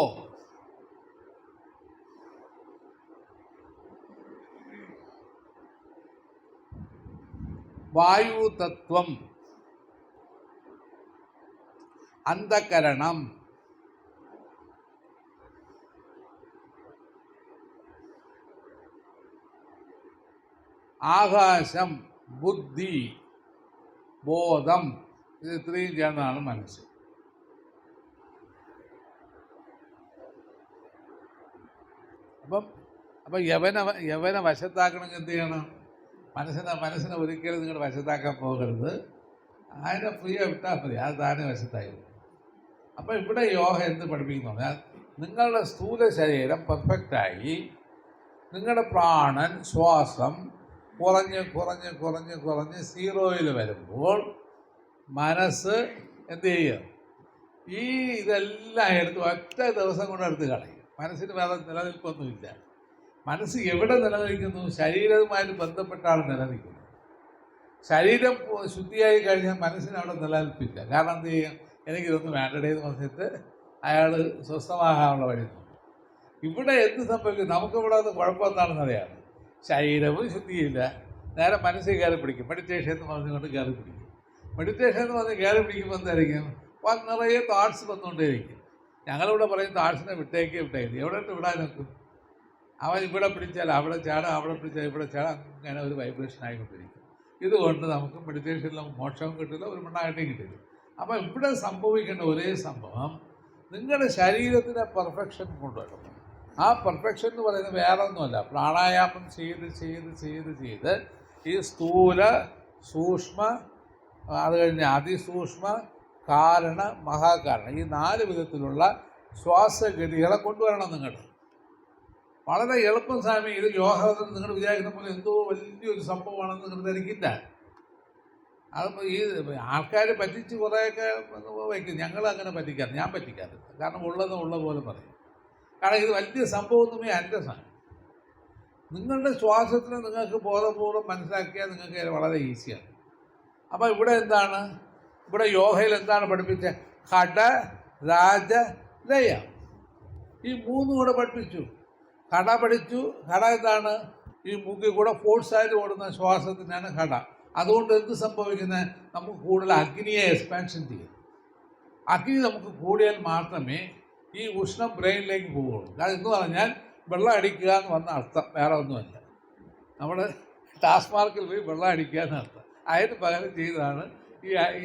വായുതത്വം അന്ധകരണം. ആകാശം ബുദ്ധി ബോധം. ഇത് ഇത്രയും ചേർന്നതാണ് മനസ്സ്. അപ്പം യവനെ വശത്താക്കണമെങ്കിൽ എന്ത് ചെയ്യണം? മനസ്സിനെ ഒരിക്കലും നിങ്ങളുടെ വശത്താക്കാൻ പോകരുത്. അതിനെ ഫ്രീ വിട്ടാൽ മതി, അത് താനെ വശത്തായി. അപ്പം ഇവിടെ യോഗ എന്ത് പഠിപ്പിക്കുന്നു പറഞ്ഞാൽ നിങ്ങളുടെ സ്ഥൂല ശരീരം പെർഫെക്റ്റായി നിങ്ങളുടെ പ്രാണൻ ശ്വാസം കുറഞ്ഞ് കുറഞ്ഞ് കുറഞ്ഞ് കുറഞ്ഞ് സീറോയിൽ വരുമ്പോൾ മനസ്സ് എന്ത് ചെയ്യുക? ഇതെല്ലാം എടുത്ത് ഒറ്റ ദിവസം കൊണ്ട് എടുത്ത് കളയും. മനസ്സിന് വേറെ നിലനിൽപ്പൊന്നുമില്ല. മനസ്സ് എവിടെ നിലനിൽക്കുന്നു? ശരീരവുമായിട്ട് ബന്ധപ്പെട്ടാണ് നിലനിൽക്കുന്നത്. ശരീരം ശുദ്ധിയായി കഴിഞ്ഞാൽ മനസ്സിന് അവിടെ നിലനിൽപ്പില്ല. കാരണം എന്ത് ചെയ്യും? എനിക്കിതൊന്നും വേണ്ടടേ എന്ന് പറഞ്ഞിട്ട് അയാൾ സ്വസ്ഥമാകാനുള്ള വഴി നോക്കും. ഇവിടെ എന്ത് സംഭവിക്കും? നമുക്കിവിടെ അത് കുഴപ്പമെന്താണെന്നറിയാം. ശരീരവും ശുദ്ധിയില്ല, നേരെ മനസ്സിൽ കയറി പിടിക്കും. മെഡിറ്റേഷൻ എന്ന് പറഞ്ഞുകൊണ്ട് കയറി പിടിക്കും. മെഡിറ്റേഷൻ എന്ന് പറഞ്ഞ് കയറി പിടിക്കുമ്പോൾ എന്തായിരിക്കും? നിറയെ തോട്ട്സ് വന്നുകൊണ്ടേയിരിക്കും. ഞങ്ങളിവിടെ പറയും തോട്ട്സിനെ വിട്ടേക്ക്. എവിടെ ഇട്ട് വിടാൻ നോക്കും? അവൻ ഇവിടെ പിടിച്ചാൽ അവിടെ ചാടാം, അവിടെ പിടിച്ചാൽ ഇവിടെ ചാടാം. അങ്ങനെ ഒരു വൈബ്രേഷൻ ആയിക്കൊണ്ടിരിക്കും. ഇതുകൊണ്ട് നമുക്ക് മെഡിറ്റേഷനിൽ മോക്ഷവും കിട്ടില്ല, ഒരു മണ്ണായിട്ടും കിട്ടില്ല. അപ്പം ഇവിടെ സംഭവിക്കേണ്ട ഒരേ സംഭവം, നിങ്ങളുടെ ശരീരത്തിനെ പെർഫെക്ഷൻ കൊണ്ടുവരണം. ആ പെർഫെക്ഷൻ എന്ന് പറയുന്നത് വേറെ ഒന്നുമല്ല, പ്രാണായാമം ചെയ്ത് ചെയ്ത് ചെയ്ത് ചെയ്ത് ഈ സ്ഥൂല, സൂക്ഷ്മ, അത് കഴിഞ്ഞ് അതിസൂക്ഷ്മ, കാരണ, മഹാകാരണ, ഈ 4 വിധത്തിലുള്ള ശ്വാസഗതികളെ കൊണ്ടുവരണം നിങ്ങൾ. വളരെ എളുപ്പം സ്വാമി. ഇത് യോഗം നിങ്ങൾ വിചാരിക്കുന്ന പോലെ എന്തോ വലിയൊരു സംഭവമാണെന്ന് നിങ്ങൾ ധരിക്കില്ല. അതിപ്പോൾ ഈ ആൾക്കാർ പറ്റിച്ച് കുറേയൊക്കെ വയ്ക്കും. ഞങ്ങൾ അങ്ങനെ പറ്റിക്കാറ്, ഞാൻ പറ്റിക്കാറില്ല. കാരണം ഉള്ള പോലെ പറയും. കാരണം ഇത് വലിയ സംഭവമൊന്നുമേ എൻ്റെ സാധനം. നിങ്ങളുടെ ശ്വാസത്തിന് നിങ്ങൾക്ക് ബോധപൂർവ്വം മനസ്സിലാക്കിയാൽ നിങ്ങൾക്ക് വളരെ ഈസിയാണ്. അപ്പോൾ ഇവിടെ എന്താണ്, ഇവിടെ യോഗയിൽ എന്താണ് പഠിപ്പിച്ചത്? ഘട, രാജ, ലയ, ഈ 3 കൂടെ പഠിപ്പിച്ചു. ഘട പഠിച്ചു. ഘട എന്താണ്? ഈ മൂക്കിൽ കൂടെ ഫോഴ്സായിട്ട് ഓടുന്ന ശ്വാസത്തിനാണ് ഘട. അതുകൊണ്ട് എന്ത് സംഭവിക്കുന്നത്? നമുക്ക് കൂടുതൽ അഗ്നിയെ എക്സ്പാൻഷൻ ചെയ്യും. അഗ്നി നമുക്ക് കൂടിയാൽ മാത്രമേ ഈ ഉഷ്ണം ബ്രെയിനിലേക്ക് പോവുകയുള്ളൂ. കാരണം എന്ന് പറഞ്ഞാൽ വെള്ളം അടിക്കുക എന്ന് വന്ന അർത്ഥം വേറെ ഒന്നുമല്ല. നമ്മൾ ടാസ്മാർക്കിൽ പോയി വെള്ളം അടിക്കുക എന്നർത്ഥം. അതിന് പകരം ചെയ്തതാണ്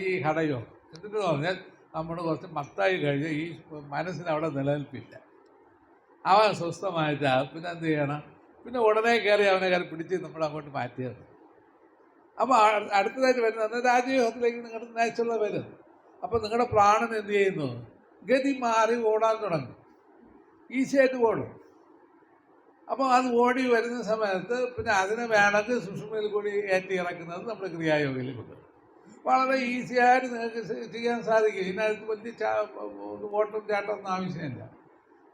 ഈ ഘടയോഗം. എന്നിട്ട് പറഞ്ഞാൽ നമ്മൾ കുറച്ച് മത്തായി കഴിഞ്ഞ് ഈ മനസ്സിന് അവിടെ നിലനിൽപ്പില്ല. അവൻ സ്വസ്ഥമായിട്ട് പിന്നെ എന്ത് ചെയ്യണം? പിന്നെ ഉടനെ കയറി അവനെ പിടിച്ച് നമ്മൾ അങ്ങോട്ട് മാറ്റിയത്. അപ്പോൾ അടുത്തതായിട്ട് വരുന്നത് രാജയോഗത്തിലേക്ക് നിങ്ങളുടെ നാച്ചുറൽ വരും. അപ്പോൾ നിങ്ങളുടെ പ്രാണൻ എന്ത് ചെയ്യുന്നു? ഗതി മാറി ഓടാൻ തുടങ്ങും. ഈസിയായിട്ട് ഓടും. അപ്പോൾ അത് ഓടി വരുന്ന സമയത്ത് പിന്നെ അതിനെ വേണമെങ്കിൽ സുഷുമയിൽ കൂടി ഏറ്റി ഇറക്കുന്നത് നമ്മുടെ ക്രിയായോഗയിൽ കൊണ്ട് വളരെ ഈസിയായിട്ട് നിങ്ങൾക്ക് ചെയ്യാൻ സാധിക്കും. ഇതിനകത്ത് വലിയ ഓട്ടം ചാട്ടമൊന്നും ആവശ്യമില്ല.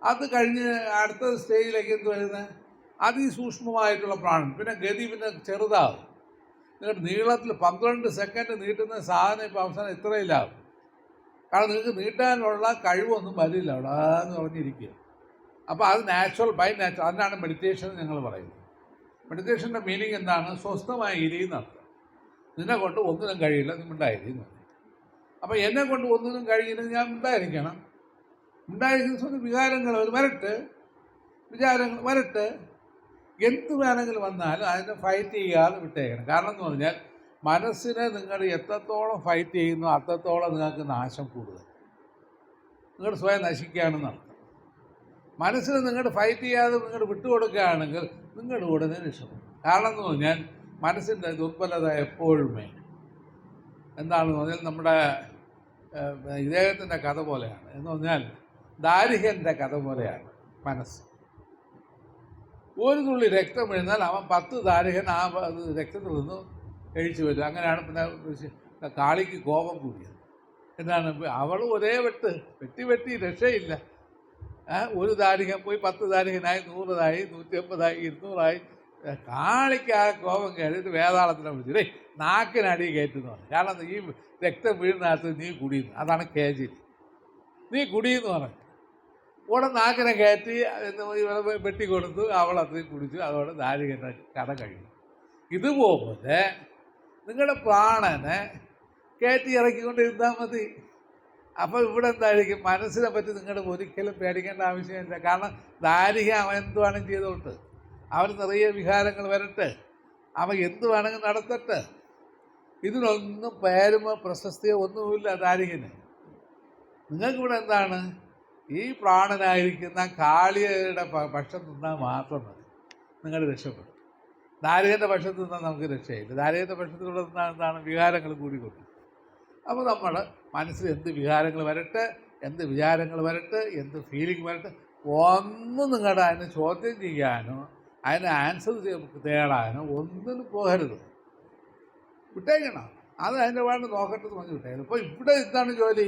അത് കഴിഞ്ഞ് അടുത്ത സ്റ്റേജിലേക്ക് എന്ത് വരുന്നത്? അതിസൂക്ഷ്മമായിട്ടുള്ള പ്രാണൻ. പിന്നെ ഗതി പിന്നെ ചെറുതാവും. നിങ്ങളുടെ നീളത്തിൽ 12 സെക്കൻഡ് നീട്ടുന്ന സാധനം ഇപ്പോൾ അവസാനം ഇത്രയില്ലാവും. കാരണം നിങ്ങൾക്ക് നീട്ടാനുള്ള കഴിവൊന്നും വരില്ല അവിടെ എന്ന് പറഞ്ഞിരിക്കുക. അപ്പോൾ അത് നാച്ചുറൽ ബൈ നാച്ചുറൽ. അതിനാണ് മെഡിറ്റേഷൻ ഞങ്ങൾ പറയുന്നത്. മെഡിറ്റേഷൻ്റെ മീനിങ് എന്താണ്? സ്വസ്ഥമായി ഇരിയുന്നർത്ഥം. നിന്നെ കൊണ്ട് ഒന്നിനും കഴിയില്ല, നീ ഉണ്ടായിരിക്കുന്നു. അപ്പോൾ എന്നെ കൊണ്ട് ഒന്നിനും കഴിയില്ലെങ്കിൽ ഞാൻ ഉണ്ടായിരിക്കണം. ഉണ്ടായിരിക്കുന്ന വികാരങ്ങൾ വരട്ടെ, വിചാരങ്ങൾ വരട്ടെ, എന്ത് വേണമെങ്കിലും വന്നാലും അതിനെ ഫൈറ്റ് ചെയ്യാതെ വിട്ടേക്കണം. കാരണം എന്ന് പറഞ്ഞാൽ മനസ്സിനെ നിങ്ങൾ എത്രത്തോളം ഫൈറ്റ് ചെയ്യുന്നു അത്രത്തോളം നിങ്ങൾക്ക് നാശം കൂടുതൽ. നിങ്ങൾ സ്വയം നശിക്കുകയാണെന്നർത്ഥം. മനസ്സിന് നിങ്ങൾ ഫൈറ്റ് ചെയ്യാതെ നിങ്ങൾ വിട്ടുകൊടുക്കുകയാണെങ്കിൽ നിങ്ങളുടെ ഉടനെ രക്ഷപ്പെടും. കാരണം എന്ന് പറഞ്ഞാൽ മനസ്സിൻ്റെ ദുർബലത എപ്പോഴുമേ എന്താണെന്ന് പറഞ്ഞാൽ നമ്മുടെ ഇദ്ദേഹത്തിൻ്റെ കഥ പോലെയാണ്. എന്ന് പറഞ്ഞാൽ ദാരികൻ്റെ കഥ പോലെയാണ് മനസ്സ്. ഒരു തുള്ളി രക്തം വീഴുന്നാൽ അവൻ 10 ദാരികൻ ആ രക്തത്തിൽ നിന്ന് കഴിച്ചു വരും. അങ്ങനെയാണ് പിന്നെ കാളിക്ക് കോപം കൂടിയത്. എന്താണ്? അവൾ ഒരേ വെട്ടി രക്ഷയില്ല. ഒരു ദാരികൻ പോയി 10 ദാരികനായി, 100 150 200 കാളിക്ക് ആ കോപം കയറിയിട്ട് വേതാളത്തിനെ വിളിച്ചു നാക്കിനടി കയറ്റുന്നു. കാരണം ഈ രക്തം വീഴുന്നകത്ത് നീ കുടിയുന്നു. അതാണ് കേജിൽ. നീ കുടിയെന്ന് പറഞ്ഞു. ഉടൻ നാക്കിനെ കയറ്റി വെട്ടിക്കൊടുത്തു. അവൾ അത്രയും കുടിച്ചു. അതോടെ ദാരികൻ്റെ കഥ കഴിഞ്ഞു. ഇതുപോലെ നിങ്ങളുടെ പ്രാണനെ കയറ്റി ഇറക്കിക്കൊണ്ടിരുന്നാൽ മതി. അപ്പോൾ ഇവിടെ എന്തായിരിക്കും? മനസ്സിനെ പറ്റി നിങ്ങൾ ഒരിക്കലും പേടിക്കേണ്ട ആവശ്യമില്ല. കാരണം ദാരിക അവൻ എന്ത് വേണമെങ്കിലും ചെയ്തോട്ട്, അവന് നിറയെ വികാരങ്ങൾ വരട്ടെ, അവൻ എന്ത് വേണമെങ്കിൽ നടത്തട്ടെ. ഇതിനൊന്നും പേരുമോ പ്രശസ്തിയോ ഒന്നുമില്ല ദാരികന്. നിങ്ങൾക്കിവിടെ എന്താണ്? ഈ പ്രാണനായിരിക്കുന്ന കാളിയുടെ പക്ഷം നിന്നാൽ മാത്രം മതി, നിങ്ങൾ രക്ഷപ്പെടും. ദാരികൻ്റെ പക്ഷത്ത് നിന്നാൽ നമുക്ക് രക്ഷയില്ല. ദാരികൻ്റെ പക്ഷത്തിലൂടെ നിന്നാൽ എന്താണ്? വികാരങ്ങൾ കൂടിക്കൊണ്ട്. അപ്പോൾ നമ്മൾ മനസ്സിൽ എന്ത് വികാരങ്ങൾ വരട്ടെ, എന്ത് വിചാരങ്ങൾ വരട്ടെ, എന്ത് ഫീലിംഗ് വരട്ടെ, ഒന്നും നിങ്ങളുടെ അതിനെ ചോദ്യം ചെയ്യാനോ അതിനെ ആൻസർ തേടാനോ ഒന്നിനും പോകരുത്. വിട്ടേക്കണം. അത് അതിൻ്റെ വേണ്ട നോക്കട്ടെ പറഞ്ഞ് വിട്ടേക്കണം. ഇപ്പോൾ ഇവിടെ എന്താണ് ജോലി?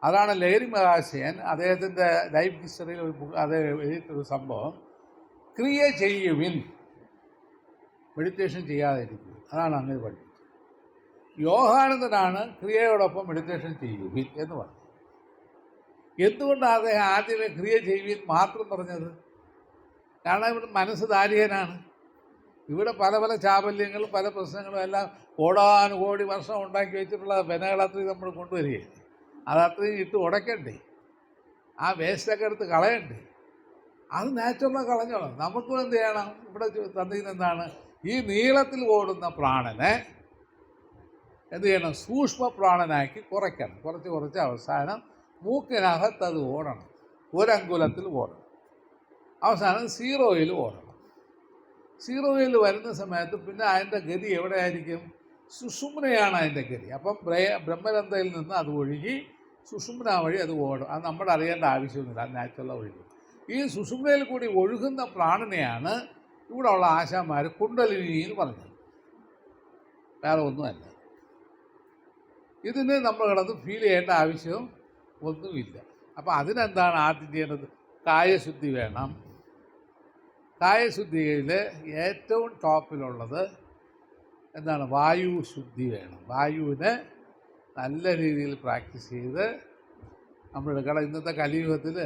അതാണ് ലഹരി മഹാശയൻ അദ്ദേഹത്തിൻ്റെ ലൈഫ് ഹിസ്റ്ററിയിൽ അത് എഴുതിയിട്ടൊരു സംഭവം. ക്രിയ ചെയ്യുവിൻ, മെഡിറ്റേഷൻ ചെയ്യാതെ ഇരിക്കും. അതാണ് അങ്ങനെ പഠിപ്പിച്ചത്. യോഗാനന്ദനാണ് ക്രിയയോടൊപ്പം മെഡിറ്റേഷൻ ചെയ്യുവിൻ എന്ന് പറഞ്ഞത്. എന്തുകൊണ്ടാണ് അദ്ദേഹം ആദ്യമേ ക്രിയ ചെയ്യുവിൻ മാത്രം പറഞ്ഞത്? കാരണം ഇവിടെ മനസ്സ് ദാരികനാണ്. ഇവിടെ പല പല ചാബല്യങ്ങളും പല പ്രശ്നങ്ങളും എല്ലാം കോടാനുകോടി വർഷം ഉണ്ടാക്കി വെച്ചിട്ടുള്ള വെനകളത്രയും നമ്മൾ കൊണ്ടുവരികയാണ്. അതത്രയും ഇട്ട് ഉടയ്ക്കണ്ടേ? ആ വേസ്റ്റൊക്കെ എടുത്ത് കളയണ്ടേ? അത് നാച്ചുറലായി കളഞ്ഞോളാം. നമുക്കും എന്ത് ചെയ്യണം? ഇവിടെ തന്നിരുന്ന എന്താണ്? ഈ നീളത്തിൽ ഓടുന്ന പ്രാണനെ എന്ത് ചെയ്യണം? സൂക്ഷ്മ പ്രാണനാക്കി കുറയ്ക്കണം. കുറച്ച് അവസാനം മൂക്കിനകത്ത് അത് ഓടണം, ഒരങ്കുലത്തിൽ ഓടണം. അവസാനം സീറോയിൽ ഓടണം. സീറോയിൽ വരുന്ന സമയത്ത് പിന്നെ അതിൻ്റെ ഗതി എവിടെയായിരിക്കും? സുഷുമ്നയാണ് അതിൻ്റെ ഗതി. അപ്പം ബ്രഹ്മരന്ധയിൽ നിന്ന് അത് ഒഴുകി സുഷുമ്ന വഴി അത് ഓടും. അത് നമ്മൾ അറിയേണ്ട ആവശ്യമൊന്നുമില്ല, അത് നാച്ചുറൽ ഒഴുകും. ഈ സുഷുമ്നയിൽ കൂടി ഒഴുകുന്ന പ്രാണനെയാണ് ഇവിടെ ഉള്ള ആശാന്മാർ കുണ്ടലിനി എന്ന് പറഞ്ഞത്, വേറെ ഒന്നുമല്ല. ഇതിന് നമ്മൾ കിടന്ന് ഫീൽ ചെയ്യേണ്ട ആവശ്യം ഒന്നുമില്ല. അപ്പം അതിനെന്താണ് ആദ്യം ചെയ്യേണ്ടത്? കായശുദ്ധി വേണം. കായശുദ്ധിയിൽ ഏറ്റവും ടോപ്പിലുള്ളത് എന്താണ്? വായു ശുദ്ധി വേണം. വായുവിനെ നല്ല രീതിയിൽ പ്രാക്ടീസ് ചെയ്ത് നമ്മൾ എടുക്കണം. ഇന്നത്തെ കലിയുഗത്തിൽ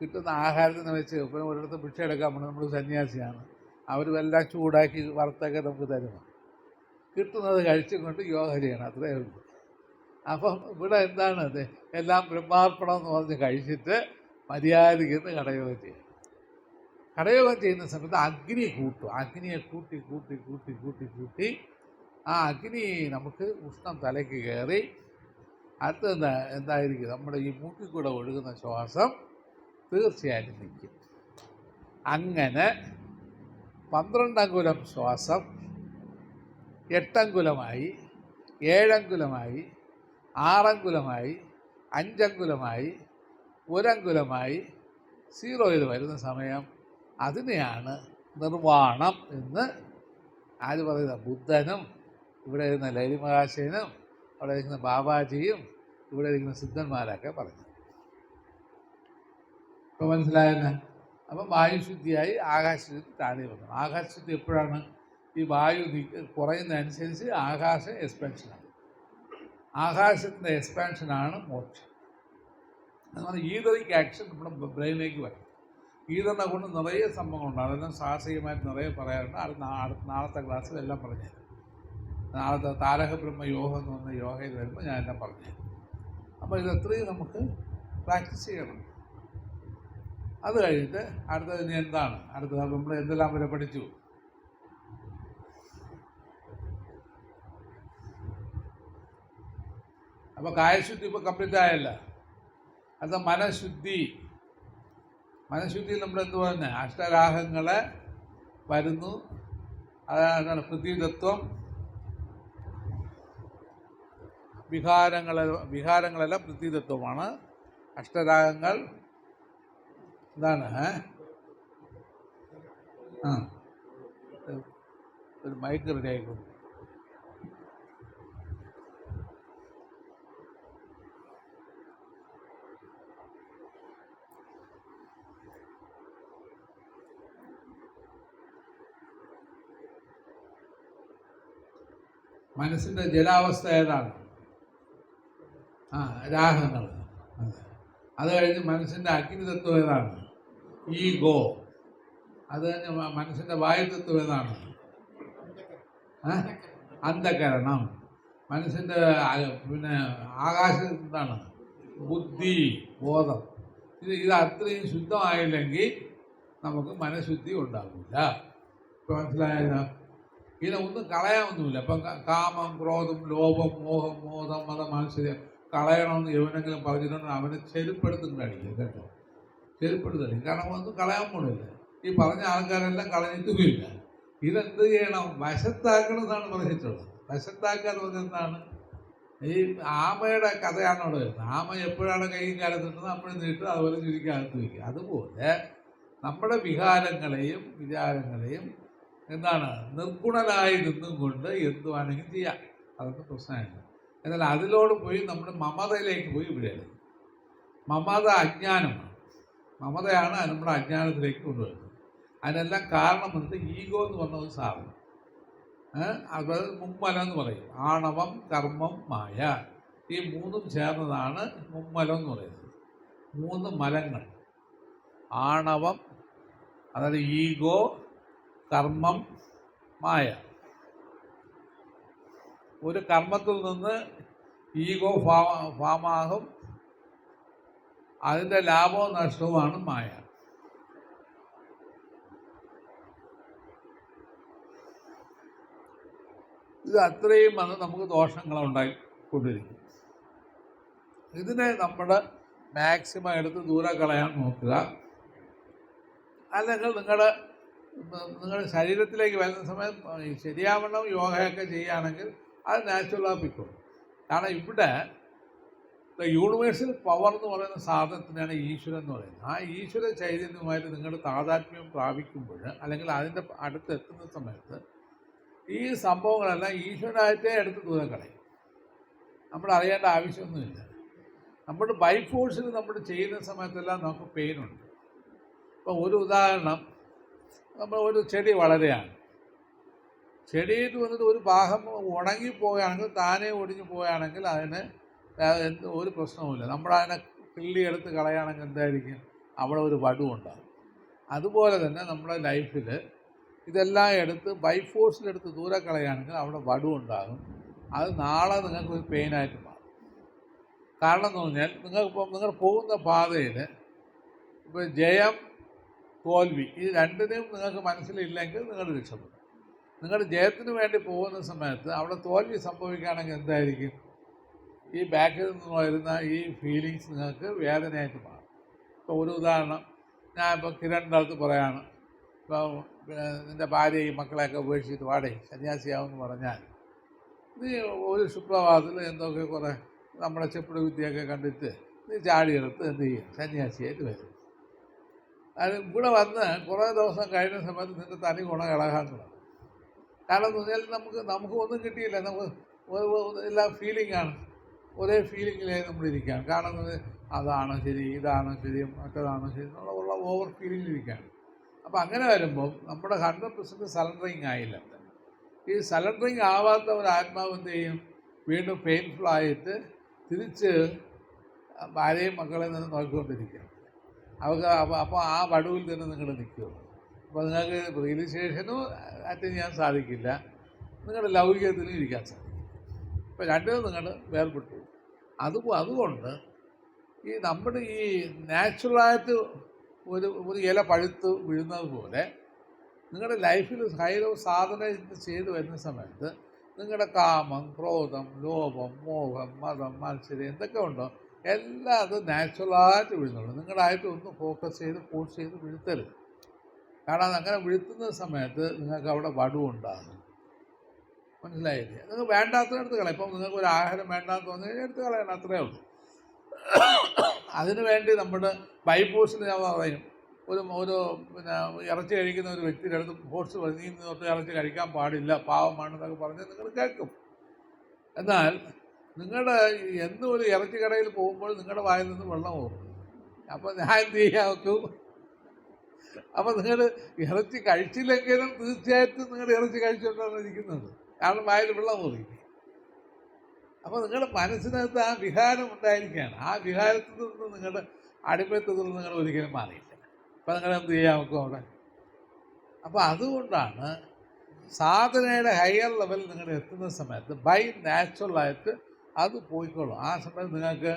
കിട്ടുന്ന ആഹാരത്തിനെ വെച്ച് ഇപ്പം ഒരിടത്ത് ഭിക്ഷ എടുക്കാൻ പറ്റും. നമ്മൾ സന്യാസിയാണ്, അവർ എല്ലാം ചൂടാക്കി വറുത്തൊക്കെ നമുക്ക് തരുന്നു. കിട്ടുന്നത് കഴിച്ചുകൊണ്ട് യോഗ ചെയ്യണം, അത്രയേ ഉള്ളൂ. അപ്പം ഇവിടെ എന്താണ് അത്? എല്ലാം ബ്രഹ്മാർപ്പണം എന്ന് പറഞ്ഞ് കഴിച്ചിട്ട് മര്യാദയ്ക്ക് കടയോഗം ചെയ്യും. കടയോഗം ചെയ്യുന്ന സമയത്ത് അഗ്നി കൂട്ടും. അഗ്നിയെ കൂട്ടി കൂട്ടി കൂട്ടി കൂട്ടി കൂട്ടി ആ അഗ്നി നമുക്ക് ഉഷ്ണം തലയ്ക്ക് കയറി അടുത്ത എന്തായിരിക്കും? നമ്മുടെ ഈ മൂക്കിൽ കൂടെ ഒഴുകുന്ന ശ്വാസം തീർച്ചയായിട്ടും നിൽക്കും. അങ്ങനെ 12 അങ്കുലം ശ്വാസം 8 അങ്കുലമായി, 7 അങ്കുലമായി, 6 അങ്കുലമായി, 5 അങ്കുലമായി, 1 അങ്കുലമായി സീറോയിൽ വരുന്ന സമയം അതിനെയാണ് നിർവാണം എന്ന് ആര് പറയുന്നത്? ബുദ്ധനും ഇവിടെ ഇരുന്ന ലൈലിമഹാശയനും അവിടെ ഇരിക്കുന്ന ബാബാജിയും ഇവിടെ ഇരിക്കുന്ന സിദ്ധന്മാരൊക്കെ പറഞ്ഞു. ഇപ്പോൾ മനസ്സിലായെന്ന്? അപ്പം വായുശുദ്ധിയായി ആകാശശുദ്ധി താഴെ വന്നു. ആകാശശുദ്ധി എപ്പോഴാണ്? ഈ വായു കുറയുന്നതനുസരിച്ച് ആകാശ എക്സ്പാൻഷനാണ്. ആകാശത്തിൻ്റെ എക്സ്പാൻഷനാണ് മോക്ഷം. അതുപോലെ ഈതറിക്ക് ആക്ഷൻ നമ്മുടെ ബ്രെയിനിലേക്ക് വരും. ഈതറിനെ കൊണ്ട് നിറയെ സംഭവങ്ങളുണ്ട്. അതെല്ലാം സാഹസികമായിട്ട് നിറയെ പറയാറുണ്ട്. നാളത്തെ ക്ലാസ്സിൽ എല്ലാം പറഞ്ഞുതരാം. നാളത്തെ താരക ബ്രഹ്മ യോഗം എന്ന് പറഞ്ഞ യോഗയിൽ വരുമ്പോൾ ഞാൻ എല്ലാം പറഞ്ഞുതരാം. അപ്പോൾ ഇതെത്രയും നമുക്ക് പ്രാക്ടീസ് ചെയ്യണം. അത് കഴിഞ്ഞിട്ട് അടുത്തത് ഇനി എന്താണ്? അടുത്തത് നമ്മൾ എന്തെല്ലാം വരെ പഠിച്ചു? അപ്പോൾ കായശുദ്ധി ഇപ്പോൾ കംപ്ലീറ്റ് ആയല്ല. അത് മനഃശുദ്ധി. മനഃശുദ്ധിയിൽ നമ്മൾ എന്ത് പറഞ്ഞ അഷ്ടരാഗങ്ങളെ വരുന്നു. അതാണ് പൃഥ്വിതത്വം. വികാരങ്ങളെല്ലാം പൃഥ്വിതത്വമാണ്. അഷ്ടരാഗങ്ങൾ എന്താണ്? ഒരു മൈക്ക് റെഡി ആയിക്കോട്ടെ. മനസ്സിൻ്റെ ജലാവസ്ഥ ഏതാണ്? രാഗങ്ങൾ. അത് കഴിഞ്ഞ് മനസ്സിൻ്റെ അഗ്നിതത്വം ഏതാണ്? ഈഗോ. അത് കഴിഞ്ഞ് മനസ്സിൻ്റെ വായുതത്വം ഏതാണ്? അന്ധകരണം. മനസ്സിൻ്റെ പിന്നെ ആകാശം എന്താണ്? ബുദ്ധി, ബോധം. ഇത് അത്രയും ശുദ്ധമായില്ലെങ്കിൽ നമുക്ക് മനഃശുദ്ധി ഉണ്ടാവില്ല. ഇപ്പം മനസ്സിലായല്ലോ? ഇതിനെ ഒന്നും കളയാനൊന്നുമില്ല. അപ്പം കാമം, ക്രോധം, ലോഭം, മോഹം, മോദം, മതം, മാത്സര്യം കളയണമെന്ന് എവനെങ്കിലും പറഞ്ഞിട്ടുണ്ടെങ്കിൽ അവനെ ചെരുപ്പെടുത്തും കഴിയും കേട്ടോ. ചെരുപ്പെടുത്തണം. കാരണം ഒന്നും കളയാൻ പോണില്ല. ഈ പറഞ്ഞ ആൾക്കാരെല്ലാം കളഞ്ഞിട്ടുമില്ല. ഇതെന്ത് ചെയ്യണം? വശത്താക്കണമെന്നാണ് പറഞ്ഞിട്ടുള്ളത്. വശത്താക്കുക എന്ന് പറഞ്ഞാൽ എന്താണ്? ഈ ആമയുടെ കഥയാണ് അവിടെ വരുന്നത്. ആമ എപ്പോഴാണ് കൈയും കാലം നീട്ടുന്നത് അപ്പോഴും നീട്ടും, അതുപോലെ ചുരുക്കകത്ത് വയ്ക്കുക. അതുപോലെ നമ്മുടെ വികാരങ്ങളെയും വിചാരങ്ങളെയും എന്താണ് നിർഗുണനായി നിന്നും കൊണ്ട് എന്ത് വേണമെങ്കിലും ചെയ്യാം. അതൊക്കെ പ്രശ്നമില്ല. എന്നാൽ അതിലോട് പോയി നമ്മുടെ മമതയിലേക്ക് പോയി വിടരുത്. മമത അജ്ഞാനമാണ്. മമതയാണ് നമ്മുടെ അജ്ഞാനത്തിലേക്ക് കൊണ്ടുവരുന്നത്. അതിനെല്ലാം കാരണം വന്നിട്ട് ഈഗോ എന്ന് പറഞ്ഞ ഒരു സാധനം. അത് മുമ്മലം എന്ന് പറയും. ആണവം, കർമ്മം, മായ. ഈ മൂന്നും ചേർന്നതാണ് മുമ്മലം എന്ന് പറയുന്നത്. 3 മലങ്ങൾ. ആണവം, അതായത് ഈഗോ, കർമ്മം, മായ. ഒരു കർമ്മത്തിൽ നിന്ന് ഈഗോ ഫാമാകും. അതിൻ്റെ ലാഭവും നഷ്ടവുമാണ് മായ. ഇത് അത്രയും വന്ന് നമുക്ക് ദോഷങ്ങളുണ്ടായിക്കൊണ്ടിരിക്കും. ഇതിനെ നമ്മുടെ മാക്സിമം എടുത്ത് ദൂരെ കളയാൻ നോക്കുക. അല്ലെങ്കിൽ നിങ്ങളുടെ ശരീരത്തിലേക്ക് വരുന്ന സമയം ശരിയാവണ്ണം യോഗയൊക്കെ ചെയ്യുകയാണെങ്കിൽ അത് നാച്ചുറലായി പൊയ്ക്കോളും. കാരണം ഇവിടെ യൂണിവേഴ്സൽ പവർ എന്ന് പറയുന്ന സാധനത്തിനാണ് ഈശ്വരൻ എന്ന് പറയുന്നത്. ആ ഈശ്വര ചൈതന്യവുമായിട്ട് നിങ്ങൾ താതാത്മ്യം പ്രാപിക്കുമ്പോൾ, അല്ലെങ്കിൽ അതിൻ്റെ അടുത്ത് എത്തുന്ന സമയത്ത് ഈ സംഭവങ്ങളെല്ലാം ഈശ്വരനായിട്ടേ എടുത്ത് ദൂരം കളയും. നമ്മൾ അറിയേണ്ട ആവശ്യമൊന്നുമില്ല. നമ്മൾ ബൈ ഫോഴ്സിൽ നമ്മൾ ചെയ്യുന്ന സമയത്തെല്ലാം നമുക്ക് പെയിനുണ്ട്. ഇപ്പോൾ ഒരു ഉദാഹരണം, നമ്മൾ ഒരു ചെടി വളരെയാണ്, ചെടിയിൽ വന്നിട്ട് ഒരു ഭാഗം ഉണങ്ങിപ്പോവുകയാണെങ്കിൽ, താനേ ഒടിഞ്ഞു പോവുകയാണെങ്കിൽ അതിന് ഒരു പ്രശ്നവുമില്ല. നമ്മളതിനെ കിള്ളിയെടുത്ത് കളയുകയാണെങ്കിൽ എന്തായിരിക്കും, അവിടെ ഒരു വടുവുണ്ടാകും. അതുപോലെ തന്നെ നമ്മുടെ ലൈഫിൽ ഇതെല്ലാം എടുത്ത് ബൈ ഫോഴ്സിലെടുത്ത് ദൂരെ കളയുകയാണെങ്കിൽ അവിടെ വടുവുണ്ടാകും. അത് നാളെ നിങ്ങൾക്കൊരു പെയിനായിട്ട് മാറും. കാരണം എന്ന് പറഞ്ഞാൽ നിങ്ങൾ പോകുന്ന പാതയിൽ ഇപ്പോൾ ജയം തോൽവി ഈ രണ്ടിനെയും നിങ്ങൾക്ക് മനസ്സിലില്ലെങ്കിൽ നിങ്ങൾ രക്ഷപ്പെടും. നിങ്ങളുടെ ജയത്തിന് വേണ്ടി പോകുന്ന സമയത്ത് അവിടെ തോൽവി സംഭവിക്കുകയാണെങ്കിൽ എന്തായിരിക്കും, ഈ ബാക്കിൽ നിന്ന് വരുന്ന ഈ ഫീലിങ്സ് നിങ്ങൾക്ക് വേദനയായിട്ട് മാറും. ഇപ്പോൾ ഒരു ഉദാഹരണം, ഞാൻ ഇപ്പോൾ കിരണിൻ്റെ അടുത്ത് പറയാണ്, ഇപ്പോൾ നിൻ്റെ ഭാര്യയും മക്കളെയൊക്കെ ഉപേക്ഷിച്ചിട്ട് വാടേ സന്യാസിയാവുമെന്ന് പറഞ്ഞാൽ, നീ ഒരു സുപ്രഭാതത്തിൽ എന്തൊക്കെ കുറേ നമ്മുടെ ചെപ്പിട് വിദ്യയൊക്കെ കണ്ടിട്ട് നീ ചാടിയെടുത്ത് എന്ത് ചെയ്യും, സന്യാസിയായിട്ട് വരും. അത് ഇവിടെ വന്ന് കുറേ ദിവസം കഴിയുന്ന സമയത്ത് നിൻ്റെ തനി ഗുണം ഇളകാൻ തുടങ്ങും. കാരണം എന്ന് പറഞ്ഞാൽ നമുക്ക് ഒന്നും കിട്ടിയില്ല, നമുക്ക് എല്ലാം ഫീലിംഗാണ്, ഒരേ ഫീലിങ്ങിലേ നമ്മളിരിക്കുകയാണ്. കാരണം അതാണോ ശരി, ഇതാണോ ശരി, മറ്റേതാണോ ശരി എന്നുള്ള ഓവർ ഫീലിങ്ങിലിരിക്കുകയാണ്. അപ്പോൾ അങ്ങനെ വരുമ്പോൾ നമ്മുടെ 100% സറണ്ടറിങ് ആയില്ല. ഈ സറണ്ടറിങ് ആവാത്ത ഒരു ആത്മാവ് എന്ത് ചെയ്യും, വീണ്ടും പെയിൻഫുള്ളായിട്ട് തിരിച്ച് ഭാര്യയും മക്കളെ നിന്ന് നോക്കിക്കൊണ്ടിരിക്കുകയാണ്. അപ്പോൾ ആ വടുവിൽ തന്നെ നിങ്ങൾ നിൽക്കുകയുള്ളൂ. അപ്പോൾ നിങ്ങൾക്ക് റിയലൈസേഷനും അറ്റൻഡ് ചെയ്യാൻ സാധിക്കില്ല, നിങ്ങളുടെ ലൗകികത്തിലും ഇരിക്കാൻ സാധിക്കും. ഇപ്പോൾ രണ്ടും നിങ്ങൾ വേർപെട്ടു. അതുകൊണ്ട് ഈ നമ്മുടെ ഈ നാച്ചുറലായിട്ട് ഒരു ഇല പഴുത്ത് വീഴുന്നത് പോലെ നിങ്ങളുടെ ലൈഫിൽ ഹൈലവ് സാധന ചെയ്ത് വരുന്ന സമയത്ത് നിങ്ങളുടെ കാമം, ക്രോധം, ലോഭം, മോഹം, മതം, മത്സരം എന്തൊക്കെ ഉണ്ടോ എല്ലാം അത് നാച്ചുറലായിട്ട് വീഴുന്നുള്ളൂ. നിങ്ങളായിട്ട് ഒന്ന് ഫോക്കസ് ചെയ്ത് ഫോഴ്സ് ചെയ്ത് വീഴ്ത്തരുത്. കാരണം അങ്ങനെ വീഴ്ത്തുന്ന സമയത്ത് നിങ്ങൾക്ക് അവിടെ വടുവുണ്ടാകും. മനസ്സിലായില്ലേ? നിങ്ങൾ വേണ്ടാത്തതെടുത്ത് കളയും. ഇപ്പം നിങ്ങൾക്ക് ഒരു ആഹാരം വേണ്ടാന്ന് തോന്നി എടുത്ത് കളയണം, അത്രയേ ഉള്ളൂ. അതിനു വേണ്ടി നമ്മുടെ ബൈപോഴ്സിൽ ഞാൻ പറയും, ഒരു പിന്നെ ഇറച്ചി കഴിക്കുന്ന ഒരു വ്യക്തിയുടെ അടുത്ത് ഫോഴ്സ് നീ തൊട്ട് ഇറച്ചി കഴിക്കാൻ പാടില്ല, പാവമാണെന്നൊക്കെ പറഞ്ഞ് നിങ്ങൾ കേൾക്കും. എന്നാൽ നിങ്ങളുടെ എന്നും ഒരു ഇറച്ചി കടയിൽ പോകുമ്പോൾ നിങ്ങളുടെ വായിൽ നിന്ന് വെള്ളം പോകും. അപ്പോൾ ഞാൻ എന്ത് ചെയ്യാൻ നോക്കും, അപ്പോൾ നിങ്ങൾ ഇറച്ചി കഴിച്ചില്ലെങ്കിലും തീർച്ചയായിട്ടും നിങ്ങളുടെ ഇറച്ചി കഴിച്ചുകൊണ്ടാണ് ഇരിക്കുന്നത്. കാരണം വായിൽ വെള്ളം പോയി. അപ്പോൾ നിങ്ങളുടെ മനസ്സിനകത്ത് ആ വികാരം ഉണ്ടായിരിക്കുകയാണ്. ആ വികാരത്തിൽ നിന്ന് നിങ്ങളുടെ അടിമത്തത്തിൽ നിന്ന് നിങ്ങൾ ഒരിക്കലും മാറിയില്ല. അപ്പോൾ നിങ്ങൾ എന്ത് ചെയ്യാൻ നോക്കും അവിടെ. അപ്പോൾ അതുകൊണ്ടാണ് സാധനയുടെ ഹയർ ലെവൽ നിങ്ങൾ എത്തുന്ന സമയത്ത് ബൈ നാച്ചുറലായിട്ട് അത് പോയിക്കോളും. ആ സമയത്ത് നിങ്ങൾക്ക്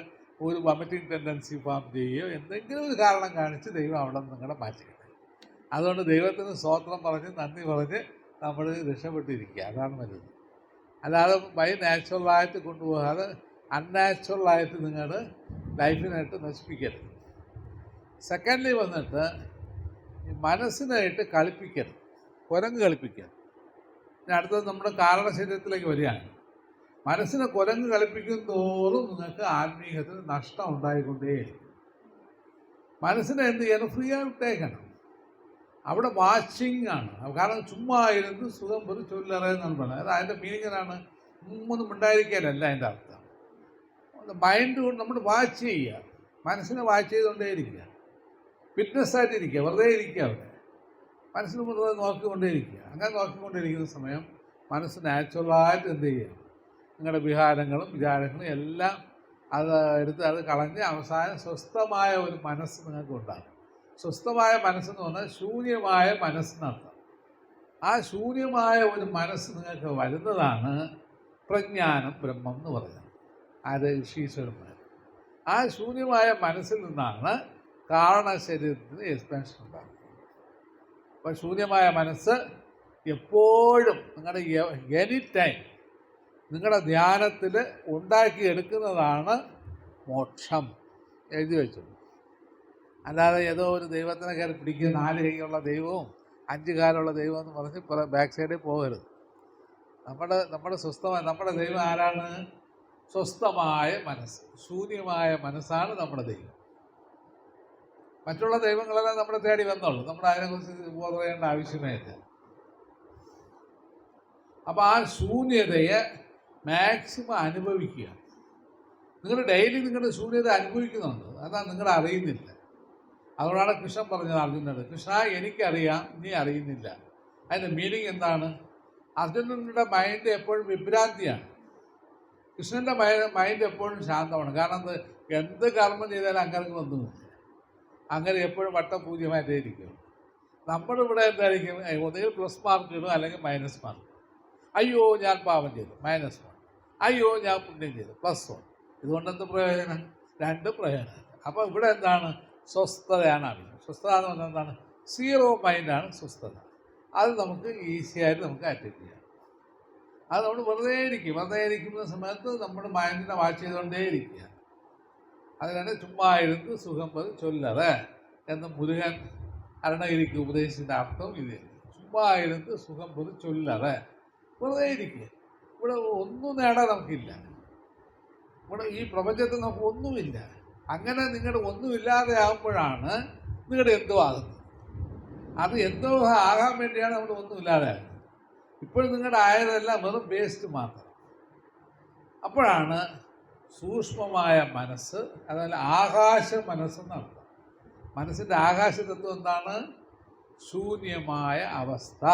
ഒരു വൊമിറ്റിംഗ് ടെൻഡൻസി ഫോം ചെയ്യുകയോ എന്തെങ്കിലും ഒരു കാരണം കാണിച്ച് ദൈവം അവിടെ നിന്ന് നിങ്ങളെ മാറ്റിക്കണം. അതുകൊണ്ട് ദൈവത്തിന് സ്തോത്രം പറഞ്ഞ് നന്ദി പറഞ്ഞ് നമ്മൾ രക്ഷപ്പെട്ടിരിക്കുക, അതാണ് വലുത്. അല്ലാതെ ബൈ നാച്ചുറലായിട്ട് കൊണ്ടുപോകാതെ അൺനാച്ചുറലായിട്ട് നിങ്ങളുടെ ലൈഫിനായിട്ട് നശിപ്പിക്കരുത്. സെക്കൻഡ്ലി വന്നിട്ട് മനസ്സിനായിട്ട് കളിപ്പിക്കരുത്, കുരങ്ങ് കളിപ്പിക്കരുത്. ഇനി അടുത്തത് നമ്മുടെ കാരണശരീരത്തിലേക്ക് വരികയാണ്. മനസ്സിനെ കുരങ്ങ് കളിപ്പിക്കും തോറും നിങ്ങൾക്ക് ആത്മീയത്തിന് നഷ്ടം ഉണ്ടായിക്കൊണ്ടേയിരിക്കും. മനസ്സിനെ എന്ത് ചെയ്യണം, ഫ്രീ ആയി വിട്ടേക്കണം. അവിടെ വാച്ചിങ് ആണ്. കാരണം ചുമ്മാ ഇരുന്ന് സുഖം ഒരു ചൊല്ലറിയെന്നാണ് പറയുന്നത്. അത് അതിൻ്റെ മീനിങ്ങിനാണ് ഒന്നും ഉണ്ടായിരിക്കാനല്ല അതിൻ്റെ അർത്ഥം. മൈൻഡ് കൊണ്ട് നമ്മൾ വാച്ച് ചെയ്യുക, മനസ്സിനെ വാച്ച് ചെയ്തുകൊണ്ടേയിരിക്കുക, ഫിറ്റ്നസ്സായിട്ടിരിക്കുക, വെറുതെ ഇരിക്കുക. അവിടെ മനസ്സിന് വെറുതെ നോക്കിക്കൊണ്ടേയിരിക്കുക. അങ്ങനെ നോക്കിക്കൊണ്ടിരിക്കുന്ന സമയം മനസ്സ് നാച്ചുറലായിട്ട് എന്ത് ചെയ്യുക, നിങ്ങളുടെ വിഹാരങ്ങളും വിചാരങ്ങളും എല്ലാം അത് എടുത്ത് അത് കളഞ്ഞ് അവസാനം സ്വസ്ഥമായ ഒരു മനസ്സ് നിങ്ങൾക്ക് ഉണ്ടാകും. സ്വസ്ഥമായ മനസ്സെന്ന് പറഞ്ഞാൽ ശൂന്യമായ മനസ്സെന്നർത്ഥം. ആ ശൂന്യമായ ഒരു മനസ്സ് നിങ്ങൾക്ക് വരുന്നതാണ് പ്രജ്ഞാനം ബ്രഹ്മം എന്ന് പറയുന്നത്. അത് ഋഷീശ്വരന്മാർ. ആ ശൂന്യമായ മനസ്സിൽ നിന്നാണ് കാരണശരീരത്തിന് എക്സ്പാൻഷൻ ഉണ്ടാകുന്നത്. അപ്പോൾ ശൂന്യമായ മനസ്സ് എപ്പോഴും നിങ്ങളുടെ എനി ടൈം നിങ്ങളുടെ ധ്യാനത്തിൽ ഉണ്ടാക്കിയെടുക്കുന്നതാണ് മോക്ഷം. എഴുതി വെച്ചു. അല്ലാതെ ഏതോ ഒരു ദൈവത്തിനെ കയറി പിടിക്കുക, 4 കൈയുള്ള ദൈവവും 5 കാലുള്ള ദൈവം എന്ന് പറഞ്ഞ് ബാക്ക് സൈഡിൽ പോകരുത്. നമ്മുടെ സ്വസ്ഥമായ നമ്മുടെ ദൈവം ആരാണ്? സ്വസ്ഥമായ മനസ്സ്, ശൂന്യമായ മനസ്സാണ് നമ്മുടെ ദൈവം. മറ്റുള്ള ദൈവങ്ങളെല്ലാം നമ്മളെ തേടി വന്നോളൂ, നമ്മൾ അതിനെക്കുറിച്ച് ബോധം ചെയ്യേണ്ട ആവശ്യമേ ഇല്ല. അപ്പം ആ ശൂന്യതയെ മാക്സിമം അനുഭവിക്കുക. നിങ്ങൾ ഡെയിലി നിങ്ങളുടെ ശൂന്യത അനുഭവിക്കുന്നുണ്ട്, അതാണ് നിങ്ങൾ അറിയുന്നില്ല. അതുകൊണ്ടാണ് കൃഷ്ണൻ പറഞ്ഞത് അർജുനോട്, കൃഷ്ണ എനിക്കറിയാം, നീ അറിയുന്നില്ല. അതിൻ്റെ മീനിങ് എന്താണ്? അർജുനൻ്റെ മൈൻഡ് എപ്പോഴും വിഭ്രാന്തിയാണ്, കൃഷ്ണൻ്റെ മൈൻഡ് എപ്പോഴും ശാന്തമാണ്. കാരണം എന്ത് കർമ്മം ചെയ്താലും അങ്ങനെ ഒന്നുമില്ല, അങ്ങനെ എപ്പോഴും വട്ടപൂജ്യമായിട്ടേ ഇരിക്കും. നമ്മളിവിടെ എന്തായിരിക്കും? ഒന്നുകിൽ പ്ലസ് മാർക്ക് ഇടും, അല്ലെങ്കിൽ മൈനസ് മാർക്ക്. അയ്യോ ഞാൻ പാപം ചെയ്തു, -1. അയ്യോ ഞാൻ പുണ്യം ചെയ്തു, +1. ഇതുകൊണ്ട് എന്ത് പ്രയോജനം? 2 പ്രയോജനം. അപ്പോൾ ഇവിടെ എന്താണ്? സ്വസ്ഥതയാണ് ആവശ്യം. സ്വസ്ഥത എന്ന് പറഞ്ഞാൽ എന്താണ്? 0 മൈൻഡാണ് സ്വസ്ഥത. അത് നമുക്ക് ഈസിയായിട്ട് നമുക്ക് അറ്റൻഡ് ചെയ്യാം. അത് നമ്മൾ വെറുതെ ഇരിക്കുന്ന സമയത്ത് നമ്മുടെ മൈൻഡിനെ വാച്ച് ചെയ്തുകൊണ്ടേ ഇരിക്കുക. അതിനാണ് ചുമ്മാ ഇരുന്ന് സുഖം പതി ചൊല്ലറേ എന്ന് മുരുകൻ അരുണഗിരിക്ക് ഉപദേശിച്ചതിൻ്റെ അർത്ഥം ഇത്. ചുമ്മാ ഇരുന്ന് സുഖം പതി ചൊല്ലറേ, വെറുതെ ഇരിക്കുക. ഇവിടെ ഒന്നും നേടാൻ നമുക്കില്ല, ഇവിടെ ഈ പ്രപഞ്ചത്തിൽ നമുക്ക് ഒന്നുമില്ല. അങ്ങനെ നിങ്ങളുടെ ഒന്നുമില്ലാതെ ആകുമ്പോഴാണ് നിങ്ങളുടെ എന്തോ ആകുന്നത്. അത് എന്തോ ആകാൻ വേണ്ടിയാണ് നമ്മൾ ഒന്നുമില്ലാതെ ആകുന്നത്. ഇപ്പോഴും നിങ്ങളുടെ ആയതെല്ലാം വെറും വേസ്റ്റ് മാത്രം. അപ്പോഴാണ് സൂക്ഷ്മമായ മനസ്സ്, അതുപോലെ ആകാശ മനസ്സെന്നർത്ഥം. മനസ്സിൻ്റെ ആകാശ തത്വം എന്താണ്? ശൂന്യമായ അവസ്ഥ.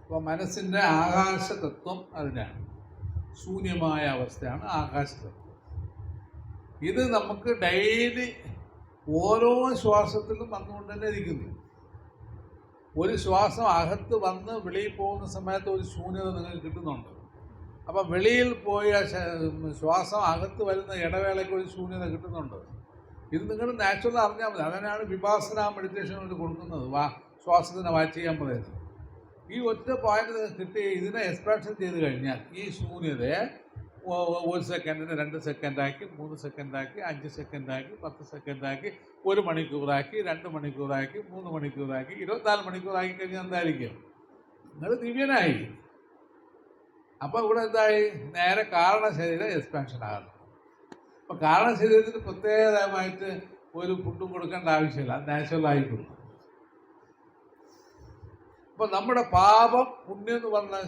അപ്പോൾ മനസ്സിൻ്റെ ആകാശതത്വം അതിനാണ്, ശൂന്യമായ അവസ്ഥയാണ് ആകാശതത്വം. ഇത് നമുക്ക് ഡെയിലി ഓരോ ശ്വാസത്തിലും വന്നുകൊണ്ട് തന്നെ ഇരിക്കുന്നു. ഒരു ശ്വാസം അകത്ത് വന്ന് വെളിയിൽ പോകുന്ന സമയത്ത് ഒരു ശൂന്യത നിങ്ങൾക്ക് കിട്ടുന്നുണ്ട്. അപ്പം വെളിയിൽ പോയ ശ്വാസം അകത്ത് വരുന്ന ഇടവേളയ്ക്ക് ഒരു ശൂന്യത കിട്ടുന്നുണ്ട്. ഇത് നിങ്ങൾ നാച്ചുറൽ അറിഞ്ഞാൽ മതി. അതിനാണ് വിപാസന മെഡിറ്റേഷൻ കൊണ്ട് കൊടുക്കുന്നത്, ശ്വാസത്തിനെ വാച്ച് ചെയ്യാൻ പറയുന്നത്. ഈ ഒറ്റ പോയിന്റ് നിങ്ങൾക്ക് കിട്ടി ഇതിനെ എക്സ്പാൻഷൻ ചെയ്ത് കഴിഞ്ഞാൽ ഈ ശൂന്യതയെ 1 സെക്കൻഡിന് 2 സെക്കൻഡാക്കി, 3 സെക്കൻഡാക്കി, 5 സെക്കൻഡാക്കി, 10 സെക്കൻഡാക്കി, 1 മണിക്കൂറാക്കി, 2 മണിക്കൂറാക്കി, 3 മണിക്കൂറാക്കി, 24 മണിക്കൂറാക്കി കഴിഞ്ഞാൽ എന്തായിരിക്കും? നിങ്ങൾ ദിവ്യനായി. അപ്പോൾ ഇവിടെ എന്തായി? നേരെ കാരണശരീരം എക്സ്പാൻഷൻ ആകുന്നു. അപ്പോൾ കാരണശരീരത്തിന് പ്രത്യേകമായിട്ട് ഒരു ഫുഡും കൊടുക്കേണ്ട ആവശ്യമില്ല, അത് നാച്ചുറലായി കൊടുക്കും. അപ്പോൾ നമ്മുടെ പാപം പുണ്യം എന്ന് പറഞ്ഞാൽ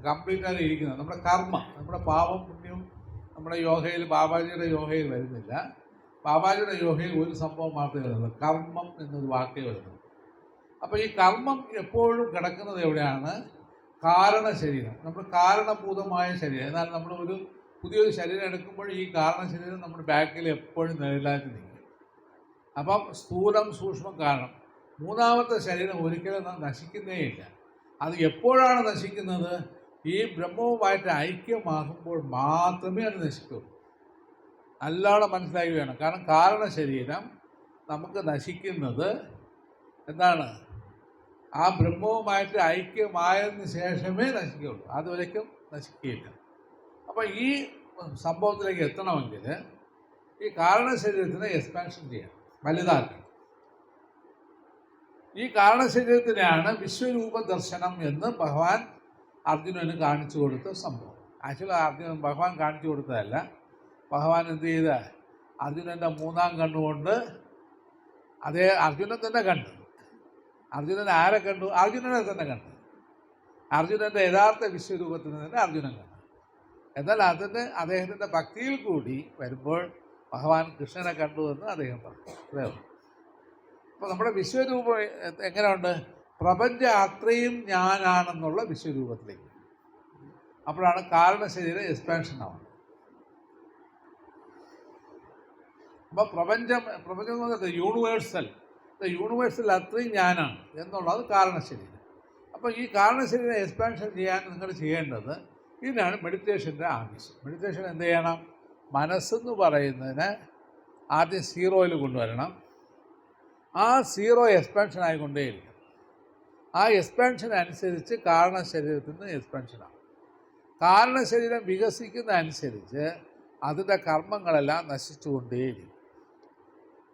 കംപ്ലീറ്റ് ആയി ഇരിക്കുന്നത് നമ്മുടെ കർമ്മം. നമ്മുടെ പാപം പുണ്യം നമ്മുടെ യോഗയിൽ, ബാബാജിയുടെ യോഗയിൽ വരുന്നില്ല. ബാബാജിയുടെ യോഗയിൽ ഒരു സംഭവം മാത്രമേ വരുന്നുള്ളൂ, കർമ്മം എന്നൊരു വാക്കേ വരുന്നുള്ളൂ. അപ്പോൾ ഈ കർമ്മം എപ്പോഴും കിടക്കുന്നത് എവിടെയാണ്? കാരണശരീരം, നമ്മുടെ കാരണഭൂതമായ ശരീരം. എന്നാൽ നമ്മൾ ഒരു പുതിയൊരു ശരീരം എടുക്കുമ്പോൾ ഈ കാരണശരീരം നമ്മുടെ ബാക്കിൽ എപ്പോഴും നിഴലായിട്ട് നിൽക്കും. അപ്പം സ്ഥൂലം, സൂക്ഷ്മം, കാരണം. മൂന്നാമത്തെ ശരീരം ഒരിക്കലും നശിക്കുന്നേയില്ല. അത് എപ്പോഴാണ് നശിക്കുന്നത്? ഈ ബ്രഹ്മവുമായിട്ട് ഐക്യമാകുമ്പോൾ മാത്രമേ അത് നശിക്കുള്ളൂ. നല്ലോണം മനസ്സിലാക്കി വേണം. കാരണം കാരണശരീരം നമുക്ക് നശിക്കുന്നത് എന്താണ്? ആ ബ്രഹ്മവുമായിട്ട് ഐക്യമായതിന് ശേഷമേ നശിക്കുകയുള്ളൂ, അതുവരേക്കും നശിക്കുകയില്ല. അപ്പം ഈ സംഭവത്തിലേക്ക് എത്തണമെങ്കിൽ ഈ കാരണശരീരത്തിനെ എക്സ്പാൻഷൻ ചെയ്യണം, വലുതാക്കണം. ഈ കാരണശരീരത്തിനെയാണ് വിശ്വരൂപ ദർശനം എന്ന് ഭഗവാൻ അർജുനന് കാണിച്ചു കൊടുത്ത സംഭവം. ആക്ച്വലി ഭഗവാൻ കാണിച്ചു കൊടുത്തതല്ല, ഭഗവാൻ എന്ത് ചെയ്ത? അർജുനൻ്റെ 3-ാം കണ്ണുകൊണ്ട് അതേ അർജുനൻ തന്നെ കണ്ടു. അർജുനൻ ആരെ കണ്ടു? അർജുനനെ തന്നെ കണ്ടു. അർജുനൻ്റെ യഥാർത്ഥ വിശ്വരൂപത്തിന് തന്നെ അർജുനൻ കണ്ടു. എന്നാൽ അദ്ദേഹത്തിൻ്റെ ഭക്തിയിൽ കൂടി വരുമ്പോൾ ഭഗവാൻ കൃഷ്ണനെ കണ്ടു എന്ന് അദ്ദേഹം പറഞ്ഞു. അത്രേ ഉള്ളൂ. അപ്പോൾ നമ്മുടെ വിശ്വരൂപം എങ്ങനെയുണ്ട്? പ്രപഞ്ചം അത്രയും ഞാനാണെന്നുള്ള വിശ്വരൂപത്തിലേക്ക്. അപ്പോഴാണ് കാരണശരീരം എക്സ്പാൻഷൻ ആവുന്നത്. അപ്പോൾ പ്രപഞ്ചം എന്ന് പറഞ്ഞാൽ യൂണിവേഴ്സൽ അത്രയും ഞാനാണ് എന്നുള്ളത് കാരണശരീരം. അപ്പോൾ ഈ കാരണശരീരം എക്സ്പാൻഷൻ ചെയ്യാൻ നിങ്ങൾ ചെയ്യേണ്ടത് ഇതിനാണ് മെഡിറ്റേഷൻ്റെ ആവശ്യം. മെഡിറ്റേഷൻ എന്ത് ചെയ്യണം? മനസ്സെന്ന് പറയുന്നതിനെ ആദ്യം 0-ൽ കൊണ്ടുവരണം. ആ സീറോ എക്സ്പാൻഷൻ ആയിക്കൊണ്ടേയിരിക്കും. ആ എക്സ്പാൻഷൻ അനുസരിച്ച് കാരണ ശരീരത്തിൽ നിന്ന് എക്സ്പാൻഷനാണ്. കാരണശരീരം വികസിക്കുന്ന അനുസരിച്ച് അതിൻ്റെ കർമ്മങ്ങളെല്ലാം നശിച്ചുകൊണ്ടേയിരിക്കും.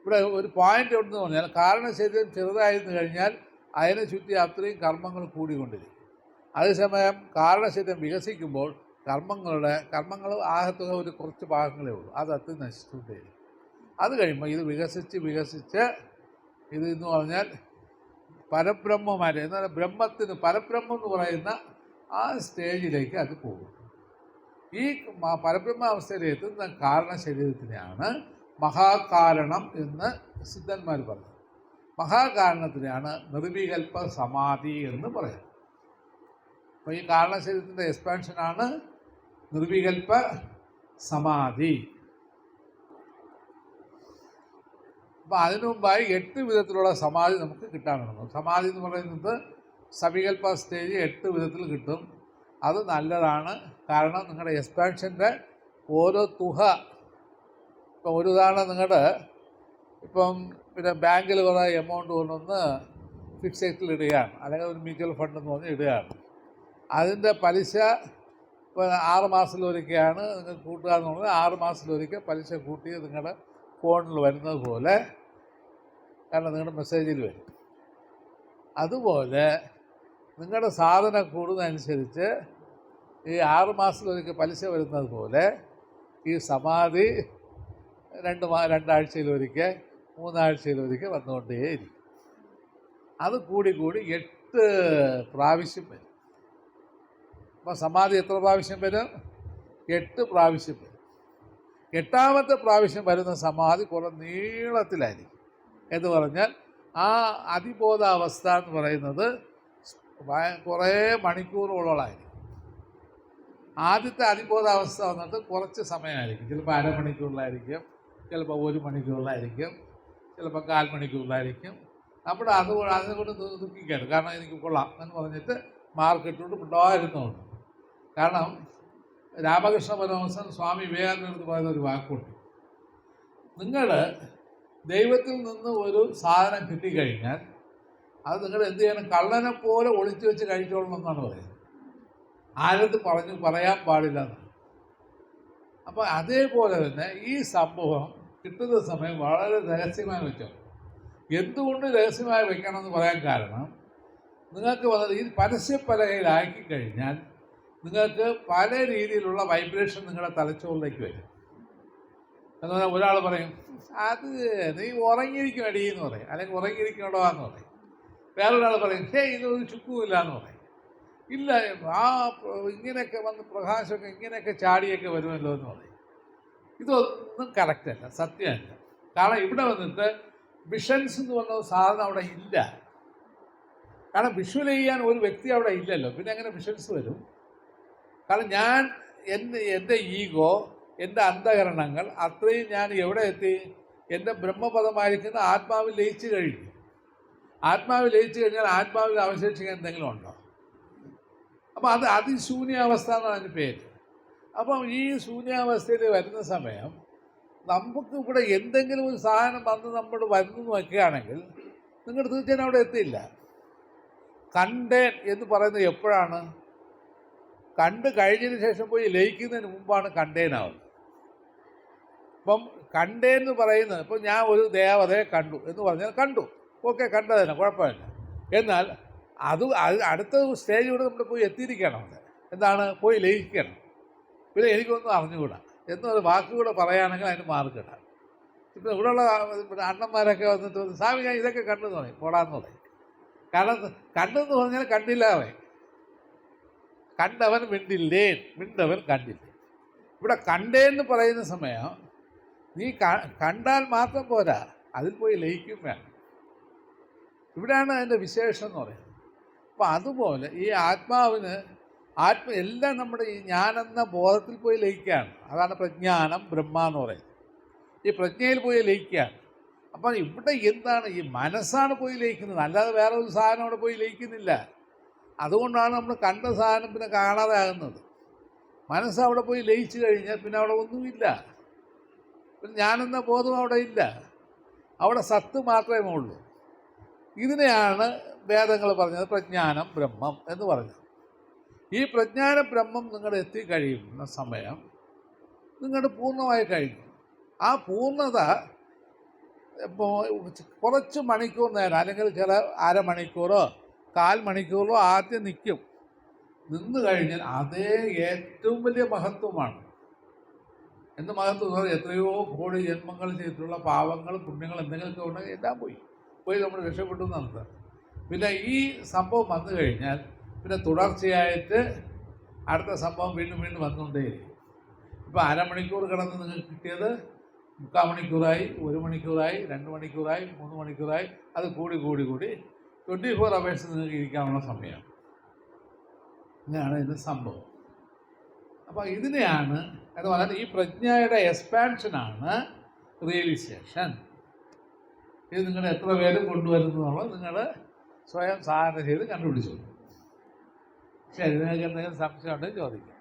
ഇവിടെ ഒരു പോയിന്റ് ഉണ്ടെന്ന് പറഞ്ഞാൽ കാരണശരീരം ചെറുതായിരുന്നു കഴിഞ്ഞാൽ അതിനെ ചുറ്റി അത്രയും കർമ്മങ്ങൾ കൂടിക്കൊണ്ടിരിക്കും. അതേസമയം കാരണശരീരം വികസിക്കുമ്പോൾ കർമ്മങ്ങൾ ആകത്തുക ഒരു കുറച്ച് ഭാഗങ്ങളേ ഉള്ളൂ, അത് അത്രയും നശിച്ചുകൊണ്ടേയിരിക്കും. അത് കഴിയുമ്പോൾ ഇത് വികസിച്ച് ഇത് എന്ന് പറഞ്ഞാൽ പരബ്രഹ്മമാര് എന്നാൽ ബ്രഹ്മത്തിന് പരബ്രഹ്മം എന്ന് പറയുന്ന ആ സ്റ്റേജിലേക്ക് അത് പോകും. ഈ പരബ്രഹ്മാവസ്ഥയിൽ എത്തുന്ന കാരണശരീരത്തിനെയാണ് മഹാകാരണം എന്ന് സിദ്ധന്മാർ പറഞ്ഞത്. മഹാകാരണത്തിനെയാണ് നിർവികൽപ്പ സമാധി എന്ന് പറയുന്നത്. അപ്പോൾ ഈ കാരണശരീരത്തിൻ്റെ എക്സ്പാൻഷനാണ് നിർവികൽപ്പ സമാധി. അപ്പോൾ അതിനു മുമ്പായി 8 വിധത്തിലുള്ള സമാധി നമുക്ക് കിട്ടാനുണ്ട്. സമാധി എന്ന് പറയുന്നത് സവികൽപ്പ സ്റ്റേജ് 8 വിധത്തിൽ കിട്ടും. അത് നല്ലതാണ്. കാരണം നിങ്ങളുടെ എക്സ്പാൻഷൻ്റെ ഓരോ തുക, ഇപ്പം ഒരു ഉദാഹരണം നിങ്ങളുടെ ഇപ്പം പിന്നെ ബാങ്കിൽ കുറേ എമൗണ്ട് കൊണ്ടുവന്ന് ഫിക്സഡിൽ ഇടുകയാണ്, അല്ലെങ്കിൽ ഒരു മ്യൂച്വൽ ഫണ്ട് എന്ന് പറഞ്ഞ് ഇടുകയാണ്. അതിൻ്റെ പലിശ ഇപ്പോൾ 6 മാസത്തിലൊരിക്കലാണ് നിങ്ങൾ കൂട്ടുക എന്നുള്ളത്. 6 മാസത്തിലൊരിക്കൽ പലിശ കൂട്ടി നിങ്ങളുടെ ഫോണിൽ വരുന്നത് പോലെ, കാരണം നിങ്ങളുടെ മെസ്സേജിൽ വരും. അതുപോലെ നിങ്ങളുടെ സാധനം കൂടുന്നതനുസരിച്ച് ഈ 6 മാസത്തിലൊരിക്കൽ പലിശ വരുന്നത് പോലെ ഈ സമാധി 2 ആഴ്ചയിലൊരിക്കൽ 3 ആഴ്ചയിലൊരിക്കൽ വന്നുകൊണ്ടേയിരിക്കും. അത് കൂടി 8 പ്രാവശ്യം വരും. അപ്പോൾ സമാധി എത്ര പ്രാവശ്യം വരും? 8 പ്രാവശ്യം വരും. 8ാമത്തെ പ്രാവശ്യം വരുന്ന സമാധി കുറേ നീളത്തിലായിരിക്കും. എന്ന് പറഞ്ഞാൽ ആ അതിബോധാവസ്ഥ എന്ന് പറയുന്നത് കുറേ മണിക്കൂറുകളായിരിക്കും. ആദ്യത്തെ അതിബോധാവസ്ഥ വന്നിട്ട് കുറച്ച് സമയമായിരിക്കും. ചിലപ്പോൾ അരമണിക്കൂറിലായിരിക്കും, ചിലപ്പോൾ 1 മണിക്കൂറിലായിരിക്കും, ചിലപ്പോൾ 1/4 മണിക്കൂറിലായിരിക്കും. നമ്മുടെ അതുകൊണ്ട് ദുഃഖിക്കാറ്. കാരണം എനിക്ക് കൊള്ളാം എന്ന് പറഞ്ഞിട്ട് മാർക്കിട്ടുകൊണ്ട് ഉണ്ടായിരുന്നുണ്ട്. കാരണം രാമകൃഷ്ണ പരമഹംസൻ സ്വാമി വിവേകാനന്ദ പറയുന്ന ഒരു വാക്കുണ്ട്, നിങ്ങൾ ദൈവത്തിൽ നിന്ന് ഒരു സാധനം കിട്ടിക്കഴിഞ്ഞാൽ അത് നിങ്ങൾ എന്ത് ചെയ്യണം? കള്ളനെ പോലെ ഒളിച്ചു വെച്ച് കഴിച്ചോളണം എന്നാണ് പറയുന്നത്. ആരത് പറയാൻ പാടില്ല എന്നാണ്. അപ്പോൾ അതേപോലെ തന്നെ ഈ സംഭവം കിട്ടുന്ന സമയം വളരെ രഹസ്യമായി വെച്ചോ. എന്തുകൊണ്ട് രഹസ്യമായി വെക്കണമെന്ന് പറയാൻ കാരണം, നിങ്ങൾക്ക് വന്നത് ഈ പരസ്യപ്പലകയിലാക്കി കഴിഞ്ഞാൽ നിങ്ങൾക്ക് പല രീതിയിലുള്ള വൈബ്രേഷൻ നിങ്ങളുടെ തലച്ചോറിലേക്ക് വരും. എന്ന് പറഞ്ഞാൽ ഒരാൾ പറയും, അത് നീ ഉറങ്ങിയിരിക്കും അടി എന്ന് പറയും, അല്ലെങ്കിൽ ഉറങ്ങിയിരിക്കണോ എന്ന് പറയും. വേറൊരാൾ പറയും, ഇതൊരു ചുക്കുമില്ല എന്ന് പറയും. ഇല്ല, ഇങ്ങനെയൊക്കെ വന്ന് പ്രകാശമൊക്കെ ഇങ്ങനെയൊക്കെ ചാടിയൊക്കെ വരുമല്ലോ എന്ന് പറയും. ഇതൊന്നും കറക്റ്റല്ല, സത്യമല്ല. കാരണം ഇവിടെ വന്നിട്ട് വിഷൻസ് എന്ന് പറഞ്ഞ സാധനം അവിടെ ഇല്ല. കാരണം വിഷ്വൽ ചെയ്യാൻ ഒരു വ്യക്തി അവിടെ ഇല്ലല്ലോ, പിന്നെ എങ്ങനെ വിഷൻസ് വരും? കാരണം എൻ്റെ ഈഗോ, എൻ്റെ അന്ധകരണങ്ങൾ അത്രയും ഞാൻ എവിടെ എത്തി? എൻ്റെ ബ്രഹ്മപദമായിരിക്കുന്ന ആത്മാവിൽ ലയിച്ചു കഴിഞ്ഞു. ആത്മാവിൽ ലയിച്ചു കഴിഞ്ഞാൽ ആത്മാവിൽ അവശേഷിക്കാൻ എന്തെങ്കിലും ഉണ്ടോ? അപ്പോൾ അത് അതിശൂന്യാവസ്ഥ എന്നാണ് അതിന് പേര്. അപ്പം ഈ ശൂന്യാവസ്ഥയിൽ വരുന്ന സമയം നമുക്ക് ഇവിടെ എന്തെങ്കിലും ഒരു സാധനം വന്ന് നമ്മൾ വരുന്നു വയ്ക്കുകയാണെങ്കിൽ നിങ്ങൾ തീർച്ചയായും അവിടെ എത്തിയില്ല. കണ്ടേൻ എന്ന് പറയുന്നത് എപ്പോഴാണ്? കണ്ട് കഴിഞ്ഞതിന് ശേഷം പോയി ലയിക്കുന്നതിന് മുമ്പാണ് കണ്ടേനാവുന്നത്. ഇപ്പം കണ്ടേന്ന് പറയുന്നത്, ഇപ്പം ഞാൻ ഒരു ദേവതയെ കണ്ടു എന്ന് പറഞ്ഞാൽ കണ്ടു, ഓക്കെ, കണ്ടതന്നെ, കുഴപ്പമില്ല. എന്നാൽ അത് അടുത്ത സ്റ്റേജിലൂടെ നമ്മൾ പോയി എത്തിയിരിക്കണം. അവിടെ എന്താണ്? പോയി ലയിക്കണം. പിന്നെ എനിക്കൊന്നും അറിഞ്ഞുകൂടാ എന്നൊരു വാക്കുകൂടെ പറയുകയാണെങ്കിൽ അതിന് മാർക്ക് കിട്ടാം. ഇപ്പം ഇവിടെയുള്ള അണ്ണന്മാരൊക്കെ വന്നിട്ട് സ്വാമി ഞാൻ ഇതൊക്കെ കണ്ടെന്ന് പറയും, പോടാന്ന് പറയും. കാരണം കണ്ടെന്ന് പറഞ്ഞാൽ കണ്ടില്ല, അവൻ കണ്ടവൻ മിണ്ടവൻ കണ്ടില്ലേ. ഇവിടെ കണ്ടേന്ന് പറയുന്ന സമയം നീ കണ്ടാൽ മാത്രം പോരാ, അതിൽ പോയി ലയിക്കും വേണം. ഇവിടെയാണ് അതിൻ്റെ വിശേഷം എന്ന് പറയുന്നത്. അപ്പം അതുപോലെ ഈ ആത്മാവിന് എല്ലാം നമ്മുടെ ഈ ഞാനെന്ന ബോധത്തിൽ പോയി ലയിക്കുകയാണ്. അതാണ് പ്രജ്ഞാനം ബ്രഹ്മ എന്ന് പറയുന്നത്. ഈ പ്രജ്ഞയിൽ പോയി ലയിക്കുകയാണ്. അപ്പം ഇവിടെ എന്താണ്? ഈ മനസ്സാണ് പോയി ലയിക്കുന്നത്, അല്ലാതെ വേറെ ഒരു സാധനം അവിടെ പോയി ലയിക്കുന്നില്ല. അതുകൊണ്ടാണ് നമ്മൾ കണ്ട സാധനം പിന്നെ കാണാതെ ആകുന്നത്. മനസ്സ് അവിടെ പോയി ലയിച്ചു കഴിഞ്ഞാൽ പിന്നെ അവിടെ ഒന്നുമില്ല. പിന്നെ ഞാനെന്ന ബോധം അവിടെ ഇല്ല. അവിടെ സത്ത് മാത്രമേ ഉള്ളൂ. ഇതിനെയാണ് വേദങ്ങൾ പറഞ്ഞത് പ്രജ്ഞാനം ബ്രഹ്മം എന്ന് പറഞ്ഞത്. ഈ പ്രജ്ഞാന ബ്രഹ്മം നിങ്ങളുടെ എത്തിക്കഴിയുന്ന സമയം നിങ്ങളുടെ പൂർണ്ണമായി കഴിഞ്ഞു. ആ പൂർണ്ണത ഇപ്പോൾ കുറച്ച് മണിക്കൂർ നേരം അല്ലെങ്കിൽ ചില അരമണിക്കൂറോ 1/4 മണിക്കൂറോ ആദ്യം നിൽക്കും. നിന്ന് കഴിഞ്ഞാൽ അതേ ഏറ്റവും വലിയ മഹത്വമാണ്. എന്ത് മഹത്വം? എത്രയോ കോടി ജന്മങ്ങൾ ചെയ്തിട്ടുള്ള പാവങ്ങൾ പുണ്യങ്ങൾ എന്തെങ്കിലുമൊക്കെ ഉണ്ടെങ്കിൽ എല്ലാം പോയി നമ്മൾ രക്ഷപ്പെട്ടു നടത്തുക. പിന്നെ ഈ സംഭവം വന്നു കഴിഞ്ഞാൽ പിന്നെ തുടർച്ചയായിട്ട് അടുത്ത സംഭവം വീണ്ടും വീണ്ടും വന്നുകൊണ്ടേയിരിക്കും. ഇപ്പോൾ അരമണിക്കൂർ കിടന്ന് നിങ്ങൾക്ക് കിട്ടിയത് 3/4 മണിക്കൂറായി, 1 മണിക്കൂറായി, 2 മണിക്കൂറായി, 3 മണിക്കൂറായി. അത് കൂടി 24 hours നിങ്ങൾക്ക് ഇരിക്കാനുള്ള സമയമാണ്. ഇങ്ങനെയാണ് ഇതിൻ്റെ സംഭവം. അപ്പോൾ ഇതിനെയാണ് എന്ന് പറഞ്ഞാൽ ഈ പ്രജ്ഞയുടെ എക്സ്പാൻഷനാണ് റിയലൈസേഷൻ. ഇത് നിങ്ങൾ എത്ര പേര് കൊണ്ടുവരുന്നതെന്നുള്ളത് നിങ്ങൾ സ്വയം സാധന ചെയ്ത് കണ്ടുപിടിച്ചോളൂ. ശരി, നിങ്ങൾക്ക് എന്തെങ്കിലും സംശയം ഉണ്ടെങ്കിൽ ചോദിക്കാം.